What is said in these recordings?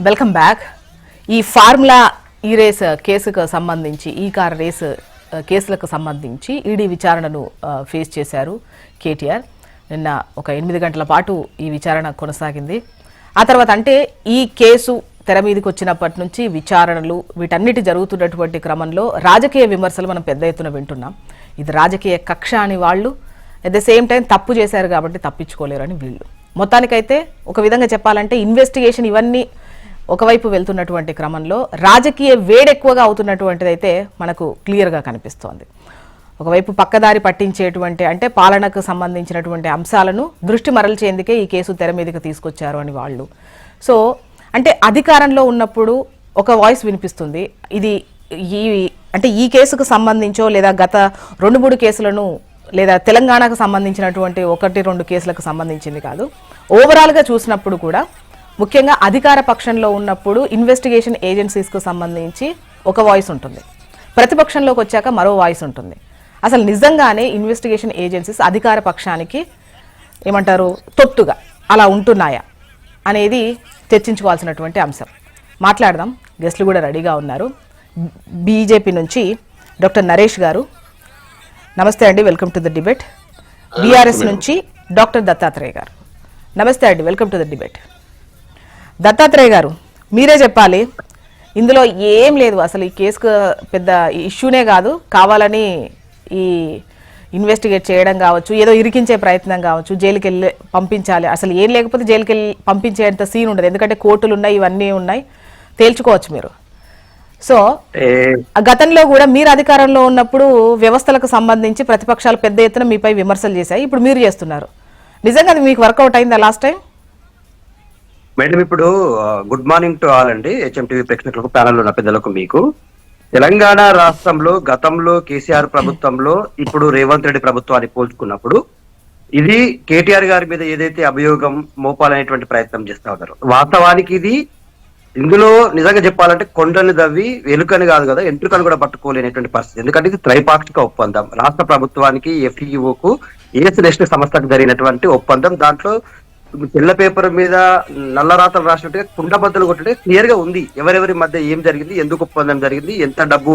Welcome back. ఈ formula ఈ race కేసుకు సంబంధించి ఈ కార్ రేస్ కేసులకు సంబంధించి ఈడీ విచారణను ఫేస్ చేశారు కేటీఆర్. నిన్న ఒక 8 గంటల పాటు ఈ విచారణ కొనసాగింది. ఆ తర్వాత అంటే ఈ కేసు తెర మీదకి వచ్చినప్పటి నుంచి విచారణలు వీటన్నిటి జరుగుతున్నటువంటి క్రమంలో రాజకీయ విమర్శలు మనం పెద్ద ఎత్తున వింటున్నాం. ఇది రాజకీయ కక్ష అని వాళ్ళు, అట్ ద సేమ్ టైం తప్పు చేశారు కాబట్టి తప్పించుకోలేరు అని వీళ్ళు. మొత్తానికైతే ఒక విధంగా చెప్పాలంటే ఇన్వెస్టిగేషన్ ఇవన్నీ ఒకవైపు వెళ్తున్నటువంటి క్రమంలో రాజకీయ వేడెక్కువగా అవుతున్నటువంటిది అయితే మనకు క్లియర్గా కనిపిస్తోంది. ఒకవైపు పక్కదారి పట్టించేటువంటి అంటే పాలనకు సంబంధించినటువంటి అంశాలను దృష్టి మరల్చేందుకే ఈ కేసు తెర మీదకి తీసుకొచ్చారు అని వాళ్ళు. సో అంటే అధికారంలో ఉన్నప్పుడు ఒక వాయిస్ వినిపిస్తుంది. ఇది ఈ కేసుకు సంబంధించో లేదా గత 2-3 కేసులను లేదా తెలంగాణకు సంబంధించినటువంటి 1-2 కేసులకు సంబంధించింది కాదు, ఓవరాల్గా చూసినప్పుడు కూడా ముఖ్యంగా అధికార పక్షంలో ఉన్నప్పుడు ఇన్వెస్టిగేషన్ ఏజెన్సీస్కు సంబంధించి ఒక వాయిస్ ఉంటుంది, ప్రతిపక్షంలోకి వచ్చాక మరో వాయిస్ ఉంటుంది. అసలు నిజంగానే ఇన్వెస్టిగేషన్ ఏజెన్సీస్ అధికార పక్షానికి ఏమంటారు తొత్తుగా అలా ఉంటున్నాయా అనేది చర్చించుకోవాల్సినటువంటి అంశం. మాట్లాడదాం. గెస్టులు కూడా రెడీగా ఉన్నారు. బీజేపీ నుంచి డాక్టర్ నరేష్ గారు, నమస్తే అండి, welcome to the debate. BRS నుంచి డాక్టర్ దత్తాత్రేయ గారు, నమస్తే అండి, welcome to the debate. Dattatreya గారు, మీరే చెప్పాలి. ఇందులో ఏం లేదు, అసలు ఈ కేసుకు పెద్ద ఇష్యూనే కాదు, కావాలని ఈ ఇన్వెస్టిగేట్ చేయడం కావచ్చు, ఏదో ఇరికించే ప్రయత్నం కావచ్చు, జైలుకి వెళ్ళి పంపించాలి, అసలు ఏం లేకపోతే జైలుకి వెళ్ళి పంపించేంత సీన్ ఉండదు, ఎందుకంటే కోర్టులు ఉన్నాయి, ఇవన్నీ ఉన్నాయి, తేల్చుకోవచ్చు మీరు. సో గతంలో కూడా మీరు అధికారంలో ఉన్నప్పుడు వ్యవస్థలకు సంబంధించి ప్రతిపక్షాలు పెద్ద ఎత్తున మీపై విమర్శలు చేశాయి, ఇప్పుడు మీరు చేస్తున్నారు. నిజంగా అది మీకు వర్కౌట్ అయిందా లాస్ట్ టైం? మేడం, ఇప్పుడు గుడ్ మార్నింగ్ టు ఆల్ అండి, హెచ్ఎంటీవీ ప్రేక్షకులకు, ప్యానల్ ఉన్న పెద్దలకు. మీకు తెలంగాణ రాష్ట్రంలో గతంలో కేసీఆర్ ప్రభుత్వంలో ఇప్పుడు రేవంత్ రెడ్డి ప్రభుత్వాన్ని పోల్చుకున్నప్పుడు ఇది కేటీఆర్ గారి మీద ఏదైతే అభియోగం మోపాలనేటువంటి ప్రయత్నం చేస్తా ఉన్నారు, వాస్తవానికి ఇది ఇందులో నిజంగా చెప్పాలంటే కొండని దవ్వి వెలుకని కాదు కదా, ఎంట్రుకను కూడా పట్టుకోలేనటువంటి పరిస్థితి. ఎందుకంటే ఇది త్రైపాక్షిక ఒప్పందం, రాష్ట్ర ప్రభుత్వానికి ఎఫ్ఈఓకు ఏఎస్ నేషనల్ సంస్థకు జరిగినటువంటి ఒప్పందం. దాంట్లో తెల్ల పేపర్ మీద నల్ల రాతలు రాసినట్టుగా కుండబద్దలు కొట్టే క్లియర్ గా ఉంది, ఎవరెవరి మధ్య ఏం జరిగింది, ఎందుకు ఒప్పందం జరిగింది, ఎంత డబ్బు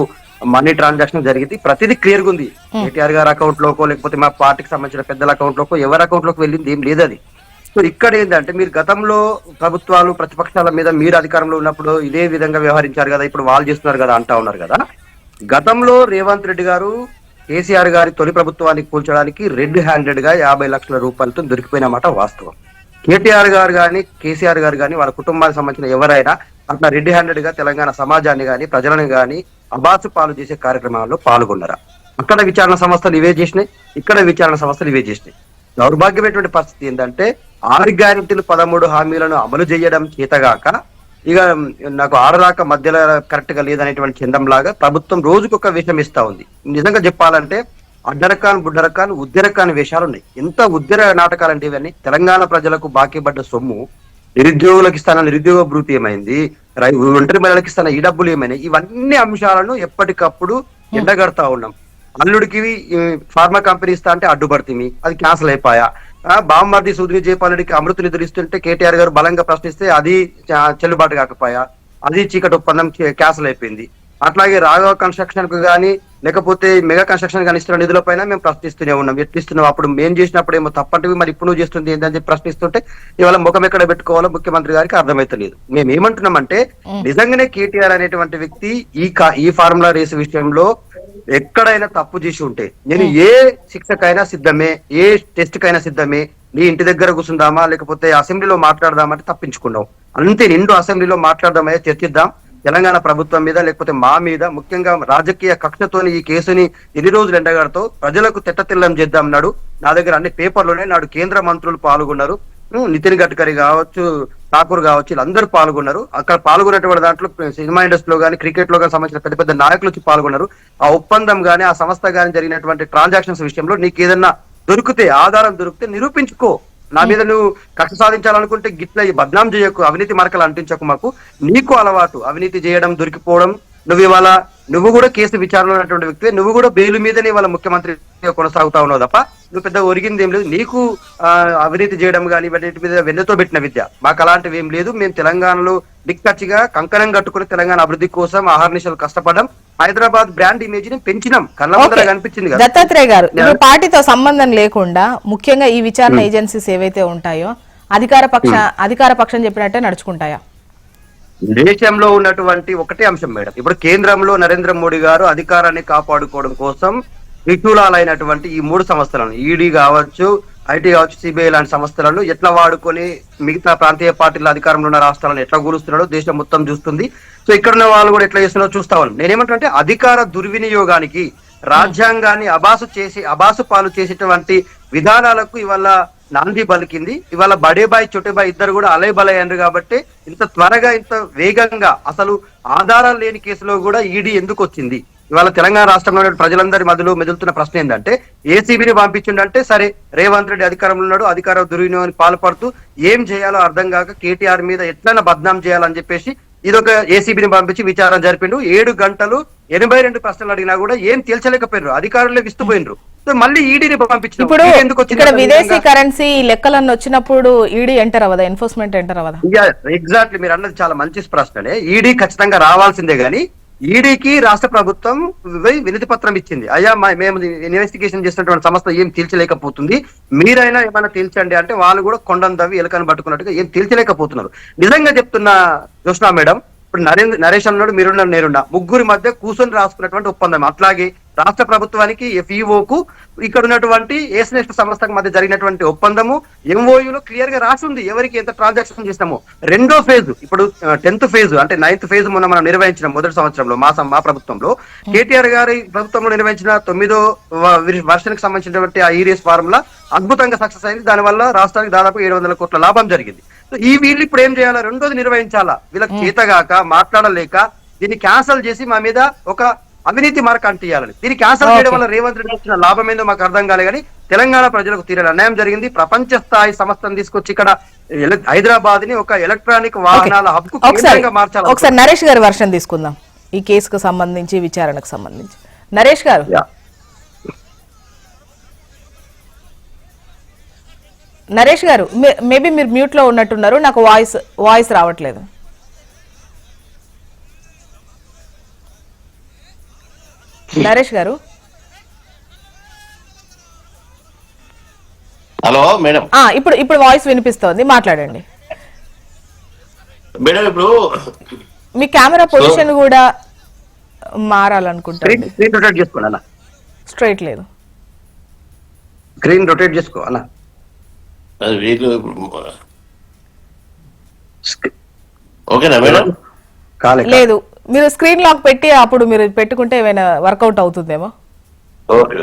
మనీ ట్రాన్సాక్షన్ జరిగింది, ప్రతిదీ క్లియర్ గా ఉంది. కేటీఆర్ గారి అకౌంట్ లోకో లేకపోతే మా పార్టీకి సంబంధించిన పెద్దల అకౌంట్ లోకో ఎవరి అకౌంట్ లోకి వెళ్ళింది ఏం లేదు అది. సో ఇక్కడ ఏంటంటే మీరు గతంలో ప్రభుత్వాలు ప్రతిపక్షాల మీద మీరు అధికారంలో ఉన్నప్పుడు ఇదే విధంగా వ్యవహరించారు కదా, ఇప్పుడు వాళ్ళు చేస్తున్నారు కదా అంటా ఉన్నారు కదా. గతంలో రేవంత్ రెడ్డి గారు కేసీఆర్ గారి తొలి ప్రభుత్వానికి కూల్చడానికి రెడ్ హ్యాండెడ్ గా 50 లక్షల రూపాయలతో దొరికిపోయిన మాట వాస్తవం. కేటీఆర్ గారు కానీ కేసీఆర్ గారు కానీ వాళ్ళ కుటుంబానికి సంబంధించిన ఎవరైనా అట్లా రెడ్ హ్యాండెడ్ గా తెలంగాణ సమాజాన్ని కానీ ప్రజలను కానీ అబాసు పాలు చేసే కార్యక్రమాల్లో పాల్గొన్నారా? అక్కడ విచారణ సంస్థలు ఇవే చేసినాయి, ఇక్కడ విచారణ సంస్థలు ఇవే చేసినాయి. దౌర్భాగ్యమైనటువంటి పరిస్థితి ఏంటంటే 6 గ్యారెంటీలు 13 హామీలను అమలు చేయడం చేతగాక ఇక నాకు ఆడదాకా మధ్యలో కరెక్ట్ గా లేదనేటువంటి చందంలాగా ప్రభుత్వం రోజుకొక వేషం ఇస్తా ఉంది. నిజంగా చెప్పాలంటే అడ్డరకాన్ బుడ్డరకాన్ ఉద్దరకాన్ వేషాలు ఉన్నాయి. ఎంత ఉద్దర నాటకాలు అంటే ఇవన్నీ. తెలంగాణ ప్రజలకు బాకీ పడ్డ సొమ్ము, నిరుద్యోగులకు ఇస్తాన నిరుద్యోగ భృతి ఏమైంది, ఒంటరి మహిళలకు ఇస్తాన ఈ డబ్బులు ఏమైనాయి, ఇవన్నీ అంశాలను ఎప్పటికప్పుడు ఎండగడతా ఉన్నాం. అల్లుడికి ఫార్మా కంపెనీ ఇస్తా అంటే అడ్డుపడుతుంది, అది క్యాన్సిల్ అయిపోయా. బామ్మర్ది సూర్య జయపాలరెడ్డికి అమృత నిధులు ఇస్తుంటే కేటీఆర్ గారు బలంగా ప్రశ్నిస్తే అది చెల్లుబాటు కాకపోయా, అది చీకటి ఒప్పందం క్యాన్సిల్ అయిపోయింది. అట్లాగే రాఘవ కన్స్ట్రక్షన్ కు కానీ లేకపోతే మెగా కన్స్ట్రక్షన్ కానీ ఇస్తున్న నిధుల పైన మేము ప్రశ్నిస్తూనే ఉన్నాం. ఎట్లిస్తున్నాం, అప్పుడు మేము చేసినప్పుడు ఏమో తప్పంటివి, మరి ఇప్పుడు నువ్వు చేస్తుంది ఏంటని చెప్పి ప్రశ్నిస్తుంటే ఇవాళ ముఖం ఎక్కడ పెట్టుకోవాలో ముఖ్యమంత్రి గారికి అర్థమైతలేదు. మేము ఏమంటున్నామంటే నిజంగానే కేటీఆర్ అనేటువంటి వ్యక్తి ఈ ఫార్ములా రేసు విషయంలో ఎక్కడైనా తప్పు చేసి ఉంటే నేను ఏ శిక్షకైనా సిద్ధమే, ఏ టెస్ట్ కైనా సిద్ధమే, నీ ఇంటి దగ్గర కూర్చుందామా లేకపోతే అసెంబ్లీలో మాట్లాడదామంటే తప్పించుకున్నాం. అంతే, నిండు అసెంబ్లీలో మాట్లాడదామయ్యా, చర్చిద్దాం తెలంగాణ ప్రభుత్వం మీద లేకపోతే మా మీద, ముఖ్యంగా రాజకీయ కక్షతోని ఈ కేసుని ఎన్ని రోజులు ఎండగడతో ప్రజలకు తెట్టతిల్లం చేద్దాం నాడు. నా దగ్గర అన్ని పేపర్లోనే నాడు కేంద్ర మంత్రులు పాల్గొన్నారు, నితిన్ గడ్కరీ కావచ్చు, ఠాకూర్ కావచ్చు, వీళ్ళందరూ పాల్గొన్నారు. అక్కడ పాల్గొనేటువంటి దాంట్లో సినిమా ఇండస్ట్రీలో కానీ క్రికెట్ లో కానీ సంబంధించిన పెద్ద పెద్ద నాయకులు వచ్చి పాల్గొన్నారు. ఆ ఒప్పందం కానీ ఆ సంస్థ కానీ జరిగినటువంటి ట్రాన్సాక్షన్స్ విషయంలో నీకు ఏదన్నా దొరికితే, ఆధారం దొరికితే నిరూపించుకో. నా మీద నువ్వు కక్ష సాధించాలనుకుంటే గిట్ల బద్నాం చేయకు, అవినీతి మార్కలు అంటించకు. మాకు నీకు అలవాటు అవినీతి చేయడం, దొరికిపోవడం. నువ్వు కూడా కేసు విచారణలో ఉన్నటువంటి వ్యక్తి, నువ్వు కూడా బెయిల్ మీదనే వాళ్ళ ముఖ్యమంత్రి కొనసాగుతా ఉన్నావు తప్ప నువ్వు పెద్ద ఒరిగింది ఏం లేదు. నీకు అవినీతి చేయడం కానీ వీటి మీద వెన్నతో పెట్టిన విద్య, మాకు అలాంటివి ఏం లేదు. మేము తెలంగాణలో నిక్కచ్చిగా కంకణం కట్టుకుని తెలంగాణ అభివృద్ధి కోసం ఆహర్నిశలు కష్టపడడం, హైదరాబాద్ బ్రాండ్ ఇమేజ్ ని పెంచినాం. కళ్ళ ముందర కనిపించింది కదా. దత్తాత్రేయ గారు, ఇప్పుడు పార్టీతో సంబంధం లేకుండా ముఖ్యంగా ఈ విచారణ ఏజెన్సీస్ ఏవైతే ఉంటాయో అధికార పక్షం చెప్పినట్టే నడుచుకుంటాయా? దేశంలో ఉన్నటువంటి ఒకటే అంశం మేడం, ఇప్పుడు కేంద్రంలో నరేంద్ర మోడీ గారు అధికారాన్ని కాపాడుకోవడం కోసం విశూలాలైనటువంటి ఈ 3 సంస్థలను, ఈడీ కావచ్చు, ఐటీ కావచ్చు, సిబిఐ లాంటి సంస్థలను ఎట్లా వాడుకొని మిగతా ప్రాంతీయ పార్టీల అధికారంలో ఉన్న రాష్ట్రాలను ఎట్లా కూలుస్తున్నాడో దేశం మొత్తం చూస్తుంది. సో ఇక్కడ ఉన్న వాళ్ళు కూడా ఎట్లా చేస్తున్నారో చూస్తా ఉన్నాం. నేనేమంటే అధికార దుర్వినియోగానికి, రాజ్యాంగాన్ని అబాసు పాలు చేసేటువంటి విధానాలకు ఇవాళ నాంది పలికింది. ఇవాళ బడేబాయ్ చోటేబాయ్ ఇద్దరు కూడా అలై బలై అన్నారు కాబట్టి ఇంత త్వరగా ఇంత వేగంగా అసలు ఆధారాలు లేని కేసులో కూడా ఈడీ ఎందుకు వచ్చింది? ఇవాళ తెలంగాణ రాష్ట్రంలో ప్రజలందరి మధ్యలో మెదులుతున్న ప్రశ్న ఏంటంటే, ఏసీబీని పంపించిండంటే సరే, రేవంత్ రెడ్డి అధికారంలో ఉన్నాడు, అధికార దుర్వినియోగానికి పాల్పడుతూ ఏం చేయాలో అర్థం కాక కేటీఆర్ మీద ఎట్లైనా బద్నాం చేయాలని చెప్పేసి ఇదొక ఏసీబీని పంపించి విచారణ జరిపిండు. 7 గంటలు 82 ప్రశ్నలు అడిగినా కూడా ఏం తేల్చలేకపోయినారు, అధికారులే విస్తుపోయినరు. మళ్ళీ ఈడీని పంపించారు. ఇప్పుడు ఇక్కడ విదేశీ కరెన్సీ లెక్కలన్నీ వచ్చినప్పుడు ఈడీ ఎంటర్ అవ్వదా, ఎన్ఫోర్స్మెంట్ ఎంటర్ అవ్వదా? ఎగ్జాక్ట్లీ, మీరు అన్నది చాలా మంచి ప్రశ్ననే. ఈడీ ఖచ్చితంగా రావాల్సిందే, గానీ ఈడీకి రాష్ట్ర ప్రభుత్వం వినతి పత్రం ఇచ్చింది. అయ్యా మేము ఇన్వెస్టిగేషన్ చేసినటువంటి సంస్థ ఏం తేల్చలేకపోతుంది, మీరైనా ఏమైనా తేల్చండి అంటే వాళ్ళు కూడా కొండను తవ్వి ఎలకను పట్టుకున్నట్టుగా ఏం తేల్చలేకపోతున్నారు. నిజంగా చెప్తున్నా జ్యోత్స్నా మేడం, ఇప్పుడు నరేష్ అన్నాడు, మీరున్నారు, నేనున్నా, ముగ్గురి మధ్య కూర్చొని రాసుకున్నటువంటి ఒప్పందం. అట్లాగే రాష్ట్ర ప్రభుత్వానికి, ఎఫ్ఈఓకు, ఇక్కడ ఉన్నటువంటి ఏస్నెస్ట్ సంస్థకు మధ్య జరిగినటువంటి ఒప్పందము ఎంఓయూలో క్లియర్ గా రాసింది, ఎవరికి ఎంత ట్రాన్సాక్షన్ చేస్తామో. 2వ ఫేజ్, ఇప్పుడు 10th ఫేజ్ అంటే 9th ఫేజ్ మొన్న మనం నిర్వహించిన మొదటి సంవత్సరంలో మా ప్రభుత్వంలో, కేటీఆర్ గారి ప్రభుత్వంలో నిర్వహించిన 9వ వర్షానికి సంబంధించినటువంటి ఆ ఈరియస్ ఫార్ములా అద్భుతంగా సక్సెస్ అయింది. దానివల్ల రాష్ట్రానికి దాదాపు 700 కోట్ల లాభం జరిగింది. ఈ వీళ్ళు ఇప్పుడు ఏం చేయాలా? 2వది నిర్వహించాలా? వీళ్ళకి చేతగాక, మాట్లాడలేక దీన్ని క్యాన్సల్ చేసి మా మీద ఒక అవినీతి మార్క్ అంటియాలని, దీన్ని క్యాన్సల్ చేయడం వల్ల రేవంత్ రెడ్డి వచ్చిన లాభం ఏందో మాకు అర్థం కాలే. కానీ తెలంగాణ ప్రజలకు తీరని అన్యాయం జరిగింది. ప్రపంచ స్థాయి సంస్థను తీసుకొచ్చి ఇక్కడ హైదరాబాద్ ని ఒక ఎలక్ట్రానిక్ వాహనాల హబ్కు కేంద్రంగా మార్చాలి. ఒకసారి నరేష్ గారి వర్షన్ తీసుకుందాం ఈ కేసుకు సంబంధించి, విచారణకు సంబంధించి. నరేష్ గారు, నరేష్ గారు, మేబీ మీరు మ్యూట్ లో ఉన్నట్టున్నారు, నాకు వాయిస్ రావట్లేదు. నరేష్ గారు, హలో మేడం. ఇప్పుడు వాయిస్ వినిపిస్తోంది, మాట్లాడండి మేడం. ఇప్పుడు మీ కెమెరా పొజిషన్ కూడా మారాలనుకుంటారు. స్క్రీన్ రొటేట్ చేసుకోవాలా? స్ట్రైట్ లేదు, స్క్రీన్ రొటేట్ చేసుకోవాలా? ఓకేనా మేడం? లేదు, మీరు స్క్రీన్ లాక్ పెట్టి అప్పుడు మీరు పెట్టుకుంటే ఏమైనా వర్కౌట్ అవుతుందేమో. ఓకే,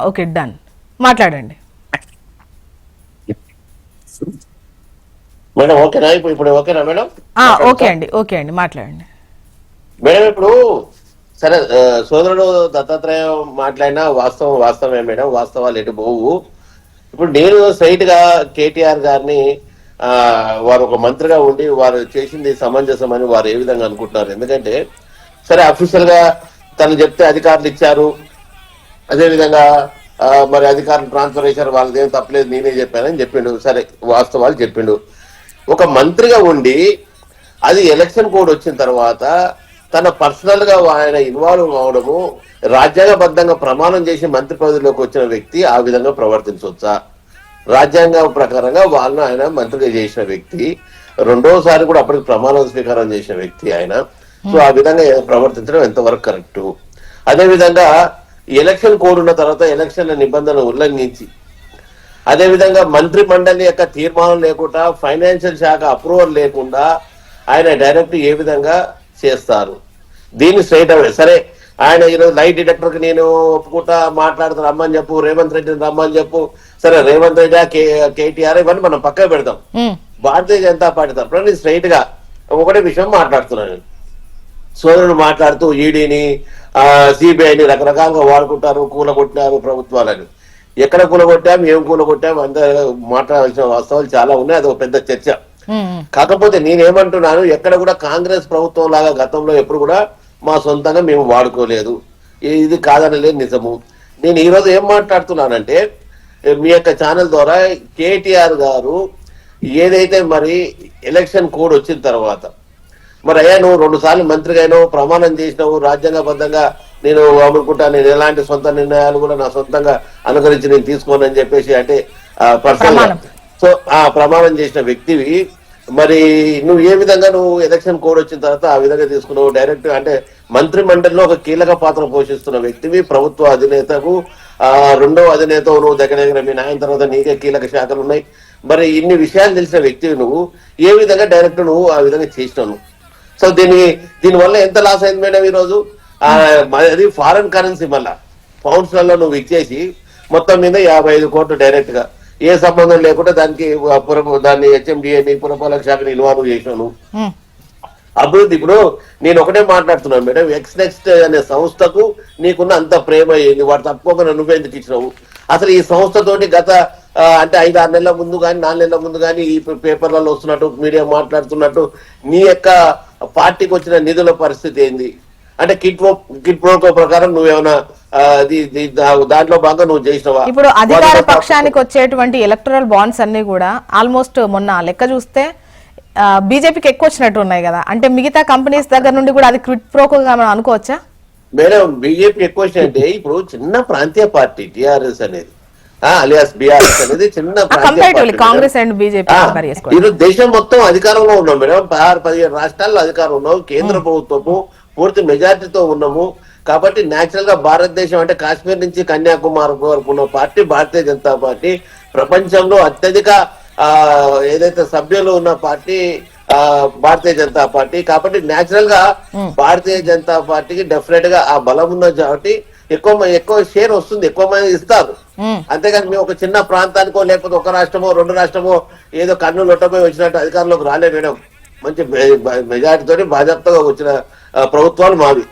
ఓకే, డన్, మాట్లాడండి మేడం. ఓకేనా ఇప్పుడు ఓకేనా మేడం? ఓకే అండి, మాట్లాడండి మేడం. ఇప్పుడు సరే, సోదరుడు దత్తాత్రేయ మాట్లాడినా వాస్తవమే మేడం, వాస్తవాలు ఎటు పోవు. ఇప్పుడు నేను స్ట్రైట్ గా కేటీఆర్ గారిని వారు ఒక మంత్రిగా ఉండి వారు చేసింది సమంజసం అని వారు ఏ విధంగా అనుకుంటున్నారు? ఎందుకంటే సరే, అఫీషియల్ గా తను చెప్తే అధికారులు ఇచ్చారు, అదేవిధంగా మరి అధికారులు ట్రాన్స్ఫర్ చేశారు, వాళ్ళది ఏం తప్పలేదు, నేనే చెప్పానని చెప్పిండు. సరే, వాస్తవాలు చెప్పిండు. ఒక మంత్రిగా ఉండి అది ఎలక్షన్ కోడ్ వచ్చిన తర్వాత తన పర్సనల్ గా ఆయన ఇన్వాల్వ్ అవడము, రాజ్యాంగబద్ధంగా ప్రమాణం చేసి మంత్రి పదవిలోకి వచ్చిన వ్యక్తి ఆ విధంగా ప్రవర్తించవచ్చా? రాజ్యాంగం ప్రకారంగా వాళ్ళను ఆయన మంత్రిగా చేసిన వ్యక్తి, 2వసారి కూడా అప్పటికి ప్రమాణ స్వీకారం చేసిన వ్యక్తి ఆయన. సో ఆ విధంగా ప్రవర్తించడం ఎంతవరకు కరెక్టు? అదేవిధంగా ఎలక్షన్ కోడ్ ఉన్న తర్వాత ఎలక్షన్ల నిబంధనలు ఉల్లంఘించి, అదేవిధంగా మంత్రి మండలి యొక్క తీర్మానం లేకుండా, ఫైనాన్షియల్ శాఖ అప్రూవల్ లేకుండా ఆయన డైరెక్ట్ ఏ విధంగా చేస్తారు? దీన్ని స్ట్రైట్ అవే సరే, ఆయన ఈరోజు లైట్ డిటెక్టర్ కి నేను ఒప్పుకుంటా, మాట్లాడుతూ రమ్మని చెప్పు, రేవంత్ రెడ్డిని రమ్మని చెప్పు. సరే, రేవంత్ రెడ్డి, కేటీఆర్ ఇవన్నీ మనం పక్కన పెడతాం. భారతీయ జనతా పార్టీ తరఫున నేను స్ట్రైట్ గా ఒకటే విషయం మాట్లాడుతున్నాను. సోదరుడు మాట్లాడుతూ ఈడీని, సిబిఐని రకరకాలుగా వాడుకుంటారు, కూలగొట్టినారు ప్రభుత్వాలని. ఎక్కడ కూలగొట్టాం, ఏం కూలగొట్టాం, అందరూ మాట్లాడాల్సిన వాస్తవాలు చాలా ఉన్నాయి. అది ఒక పెద్ద చర్చ. కాకపోతే నేనేమంటున్నాను, ఎక్కడ కూడా కాంగ్రెస్ ప్రభుత్వం లాగా గతంలో ఎప్పుడు కూడా మా సొంతంగా మేము వాడుకోలేదు, ఇది కాదనలేదు నిజము. నేను ఈరోజు ఏం మాట్లాడుతున్నానంటే మీ యొక్క ఛానల్ ద్వారా కేటీఆర్ గారు ఏదైతే మరి ఎలక్షన్ కోడ్ వచ్చిన తర్వాత మరి అయ్యా నువ్వు 2 సార్లు మంత్రిగా అయినావు, ప్రమాణం చేసినావు, రాజ్యాంగబద్ధంగా నేను అమ్ముకుంటా, నేను ఎలాంటి సొంత నిర్ణయాలు కూడా నా సొంతంగా అనుకరించి నేను తీసుకోనని చెప్పేసి అంటే పర్సనల్ సో ఆ ప్రమాణం చేసిన వ్యక్తివి మరి నువ్వు ఏ విధంగా నువ్వు ఎలక్షన్ కోడ్ వచ్చిన తర్వాత ఆ విధంగా తీసుకున్నావు? డైరెక్ట్ అంటే మంత్రి మండలిలో ఒక కీలక పాత్ర పోషిస్తున్న వ్యక్తివి, ప్రభుత్వ అధినేతకు రెండో అధినేత నువ్వు దగ్గర మీ నాయన తర్వాత నీకే కీలక శాఖలు ఉన్నాయి. మరి ఇన్ని విషయాలు తెలిసిన వ్యక్తివి నువ్వు ఏ విధంగా డైరెక్ట్ నువ్వు ఆ విధంగా చేసినావు? సో దీనివల్ల ఎంత లాస్ అయింది మేడం ఈరోజు? అది ఫారెన్ కరెన్సీ మళ్ళా పౌండ్స్ లలో నువ్వు ఇచ్చేసి మొత్తం మీద 55 కోట్లు డైరెక్ట్ గా ఏ సంబంధం లేకుండా దానికి దాన్ని హెచ్ఎండిఏని పురపాలక శాఖని ఇన్వాల్వ్ చేసినాను అభివృద్ధి. ఇప్పుడు నేను ఒకటే మాట్లాడుతున్నాను మేడం, ఎక్స్నెక్స్ట్ అనే సంస్థకు నీకున్న అంత ప్రేమ అయ్యింది, వాడు తప్పకుండా నువ్వెందుకు ఇచ్చినావు? అసలు ఈ సంస్థతోటి గత అంటే 5-6 నెలల ముందు కానీ 4 నెలల ముందు కానీ ఈ పేపర్లలో వస్తున్నట్టు మీడియా మాట్లాడుతున్నట్టు నీ యొక్క పార్టీకి వచ్చిన నిధుల పరిస్థితి ఏంది? అంటే కిట్ ప్రోటో ప్రకారం నువ్వేమైనా దాంట్లో భాగంగా నువ్వు చేసినవా? ఇప్పుడు అధికార పక్షానికి వచ్చేటువంటి ఎలక్టరల్ బాండ్స్ అన్ని కూడా ఆల్మోస్ట్ మొన్న లెక్క చూస్తే బీజేపీకి ఎక్కువ వచ్చినట్టు ఉన్నాయి కదా, అంటే మిగతా కంపెనీస్ దగ్గర నుండి కూడా అది క్విట్ ప్రోకోగా మనం అనుకోవచ్చా? మేడం బీజేపీ ఎక్కువ వచ్చినట్టే ఇప్పుడు చిన్న ప్రాంతీయ పార్టీ టిఆర్ఎస్ అనేది అలియాస్ బీఆర్ఎస్ అనేది చిన్న కాంగ్రెస్ అండ్ బీజేపీ ఈరోజు దేశం మొత్తం అధికారంలో ఉన్నాం మేడం, 16-17 రాష్ట్రాల్లో అధికారం ఉన్నాం, కేంద్ర ప్రభుత్వము పూర్తి మెజార్టీతో ఉన్నాము. కాబట్టి నేచురల్ గా భారతదేశం అంటే కాశ్మీర్ నుంచి కన్యాకుమారి వరకు ఉన్న పార్టీ భారతీయ జనతా పార్టీ. ప్రపంచంలో అత్యధిక ఏదైతే సభ్యులు ఉన్న పార్టీ భారతీయ జనతా పార్టీ. కాబట్టి నేచురల్ గా భారతీయ జనతా పార్టీకి డెఫినెట్ గా ఆ బలం ఉన్న కాబట్టి ఎక్కువ షేర్ వస్తుంది, ఎక్కువ మంది ఇస్తారు. అంతేగాని మేము ఒక చిన్న ప్రాంతానికో లేకపోతే ఒక రాష్ట్రమో 2 రాష్ట్రమో ఏదో కన్ను లొట్టపోయి వచ్చినట్టు అధికారంలోకి రాలే మేడం. మంచి మెజార్టీతోటి భాజపాగా వచ్చిన ప్రభుత్వాలు మావి.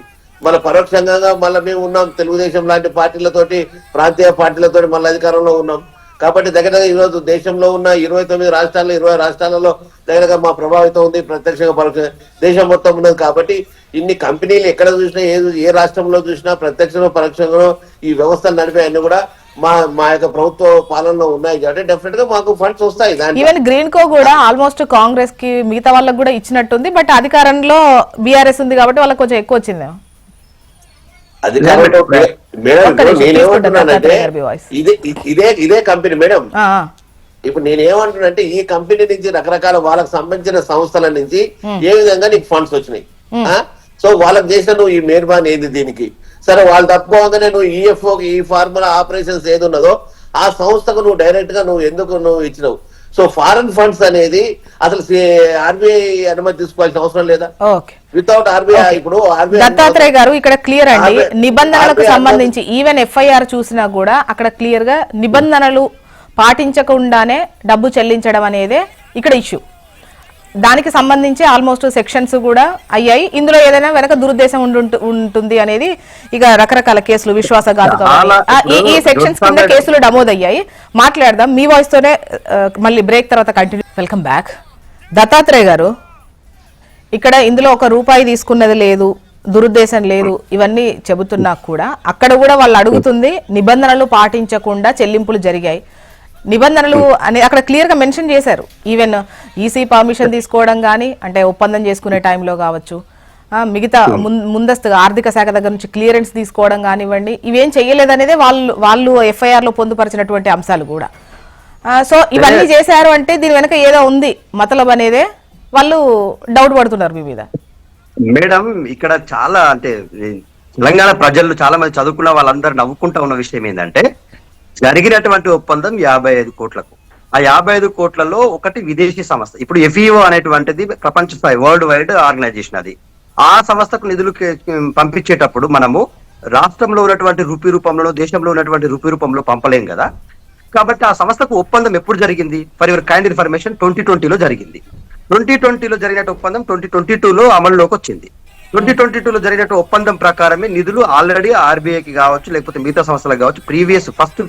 మళ్ళీ పరోక్షంగా మళ్ళీ మేము ఉన్నాం తెలుగుదేశం లాంటి పార్టీలతోటి, ప్రాంతీయ పార్టీలతోటి మళ్ళీ అధికారంలో ఉన్నాం. కాబట్టి దగ్గరగా ఈరోజు దేశంలో ఉన్న 29 రాష్ట్రాల్లో 20 రాష్ట్రాలలో దగ్గరగా మా ప్రభావితం ఉంది, ప్రత్యక్షంగా పరోక్షంగా దేశం మొత్తం ఉన్నది. కాబట్టి ఇన్ని కంపెనీలు ఎక్కడ చూసినా ఏ రాష్ట్రంలో చూసినా ప్రత్యక్షంగా పరోక్షంగా ఈ వ్యవస్థలు నడిపే అన్ని కూడా మా యొక్క ప్రభుత్వ పాలనలో ఉన్నాయి కాబట్టి డెఫినెట్ గా మాకు ఫండ్స్ వస్తాయి. ఈవెన్ గ్రీన్ కో కూడా ఆల్మోస్ట్ కాంగ్రెస్ కి మిగతా వాళ్ళకి కూడా ఇచ్చినట్టుంది, బట్ అధికారంలో బీఆర్ఎస్ ఉంది కాబట్టి వాళ్ళకి కొంచెం ఎక్కువ వచ్చింది. నేనేమంటున్నానంటే ఇదే కంపెనీ మేడం, ఇప్పుడు నేనేమంటున్నానంటే ఈ కంపెనీ నుంచి రకరకాల వాళ్ళకి సంబంధించిన సంస్థల నుంచి ఏ విధంగా నీకు ఫండ్స్ వచ్చినాయి. సో వాళ్ళకి చేసిన నువ్వు ఈ మేర్బాన్ ఏంది దీనికి? సరే వాళ్ళు తప్పుకోగానే నువ్వు ఈఎఫ్ఓ ఈ ఫార్ములా ఆపరేషన్స్ ఏది ఉన్నదో ఆ సంస్థకు నువ్వు డైరెక్ట్ గా ఎందుకు ఇచ్చినావు? సో ఫారెన్ ఫండ్స్ అనేది అసలు ఆర్బీఐ అనుమతి తీసుకోవాల్సిన అవసరం లేదా? వితౌట్ ఆర్బీఐ ఇప్పుడు దత్తాత్రేయ గారు ఇక్కడ క్లియర్ అండి, నిబంధనలకు సంబంధించి ఈవెన్ ఎఫ్ఐఆర్ చూసినా కూడా అక్కడ క్లియర్ గా నిబంధనలు పాటించకుండానే డబ్బు చెల్లించడం అనేదే ఇక్కడ ఇష్యూ. దానికి సంబంధించి ఆల్మోస్ట్ సెక్షన్స్ కూడా అయ్యాయి. ఇందులో ఏదైనా వెనక దురుద్దేశం ఉంటుంది అనేది ఇక రకరకాల కేసులు, విశ్వాసఘాతకం, ఈ సెక్షన్స్ కింద కేసులు నమోదయ్యాయి. మాట్లాడదాం మీ వాయిస్ తోనే, మళ్ళీ బ్రేక్ తర్వాత కంటిన్యూ. Welcome back. దత్తాత్రేయ గారు, ఇక్కడ ఇందులో ₹1 తీసుకున్నది లేదు, దురుద్దేశం లేదు, ఇవన్నీ చెబుతున్నా కూడా అక్కడ కూడా వాళ్ళు అడుగుతుంది నిబంధనలు పాటించకుండా చెల్లింపులు జరిగాయి. నిబంధనలు అని అక్కడ క్లియర్ గా మెన్షన్ చేశారు. ఈవెన్ ఈసీ పర్మిషన్ తీసుకోవడం కానీ, అంటే ఒప్పందం చేసుకునే టైంలో కావచ్చు, మిగతా ముందస్తుగా ఆర్థిక శాఖ దగ్గర నుంచి క్లియరెన్స్ తీసుకోవడం కానివ్వండి, ఇవేం చెయ్యలేదనేదే వాళ్ళు ఎఫ్ఐఆర్ లో పొందుపరిచినటువంటి అంశాలు కూడా. సో ఇవన్నీ చేశారు అంటే దీని వెనక ఏదో ఉంది మతలబ్ అనేదే వాళ్ళు డౌట్ పడుతున్నారు మీ మీద. మేడం ఇక్కడ చాలా అంటే తెలంగాణ ప్రజలు చాలా మంది చదువుకున్న వాళ్ళందరూ నవ్వుకుంటా ఉన్న విషయం ఏంటంటే, జరిగినటువంటి ఒప్పందం 55 కోట్లకు. ఆ 55 కోట్లలో ఒకటి విదేశీ సంస్థ. ఇప్పుడు ఎఫ్ఈఓ అనేటువంటిది ప్రపంచ స్థాయి వరల్డ్ వైడ్ ఆర్గనైజేషన్. అది ఆ సంస్థకు నిధులు పంపించేటప్పుడు మనము రాష్ట్రంలో ఉన్నటువంటి రూపీ రూపంలో, దేశంలో ఉన్నటువంటి రూపీ రూపంలో పంపలేం కదా. కాబట్టి ఆ సంస్థకు ఒప్పందం ఎప్పుడు జరిగింది? ఫర్ యువర్ కైండ్ ఇన్ఫర్మేషన్ 2020లో జరిగింది. 2020లో జరిగిన ఒప్పందం 2022లో అమల్లోకి వచ్చింది. 2022లో జరిగినట్టు ఒప్పందం ప్రకారమే నిధులు ఆల్రెడీ ఆర్బీఐకి కావచ్చు లేకపోతే మిగతా సంస్థలకు కావచ్చు ప్రీవియస్ ఫస్ట్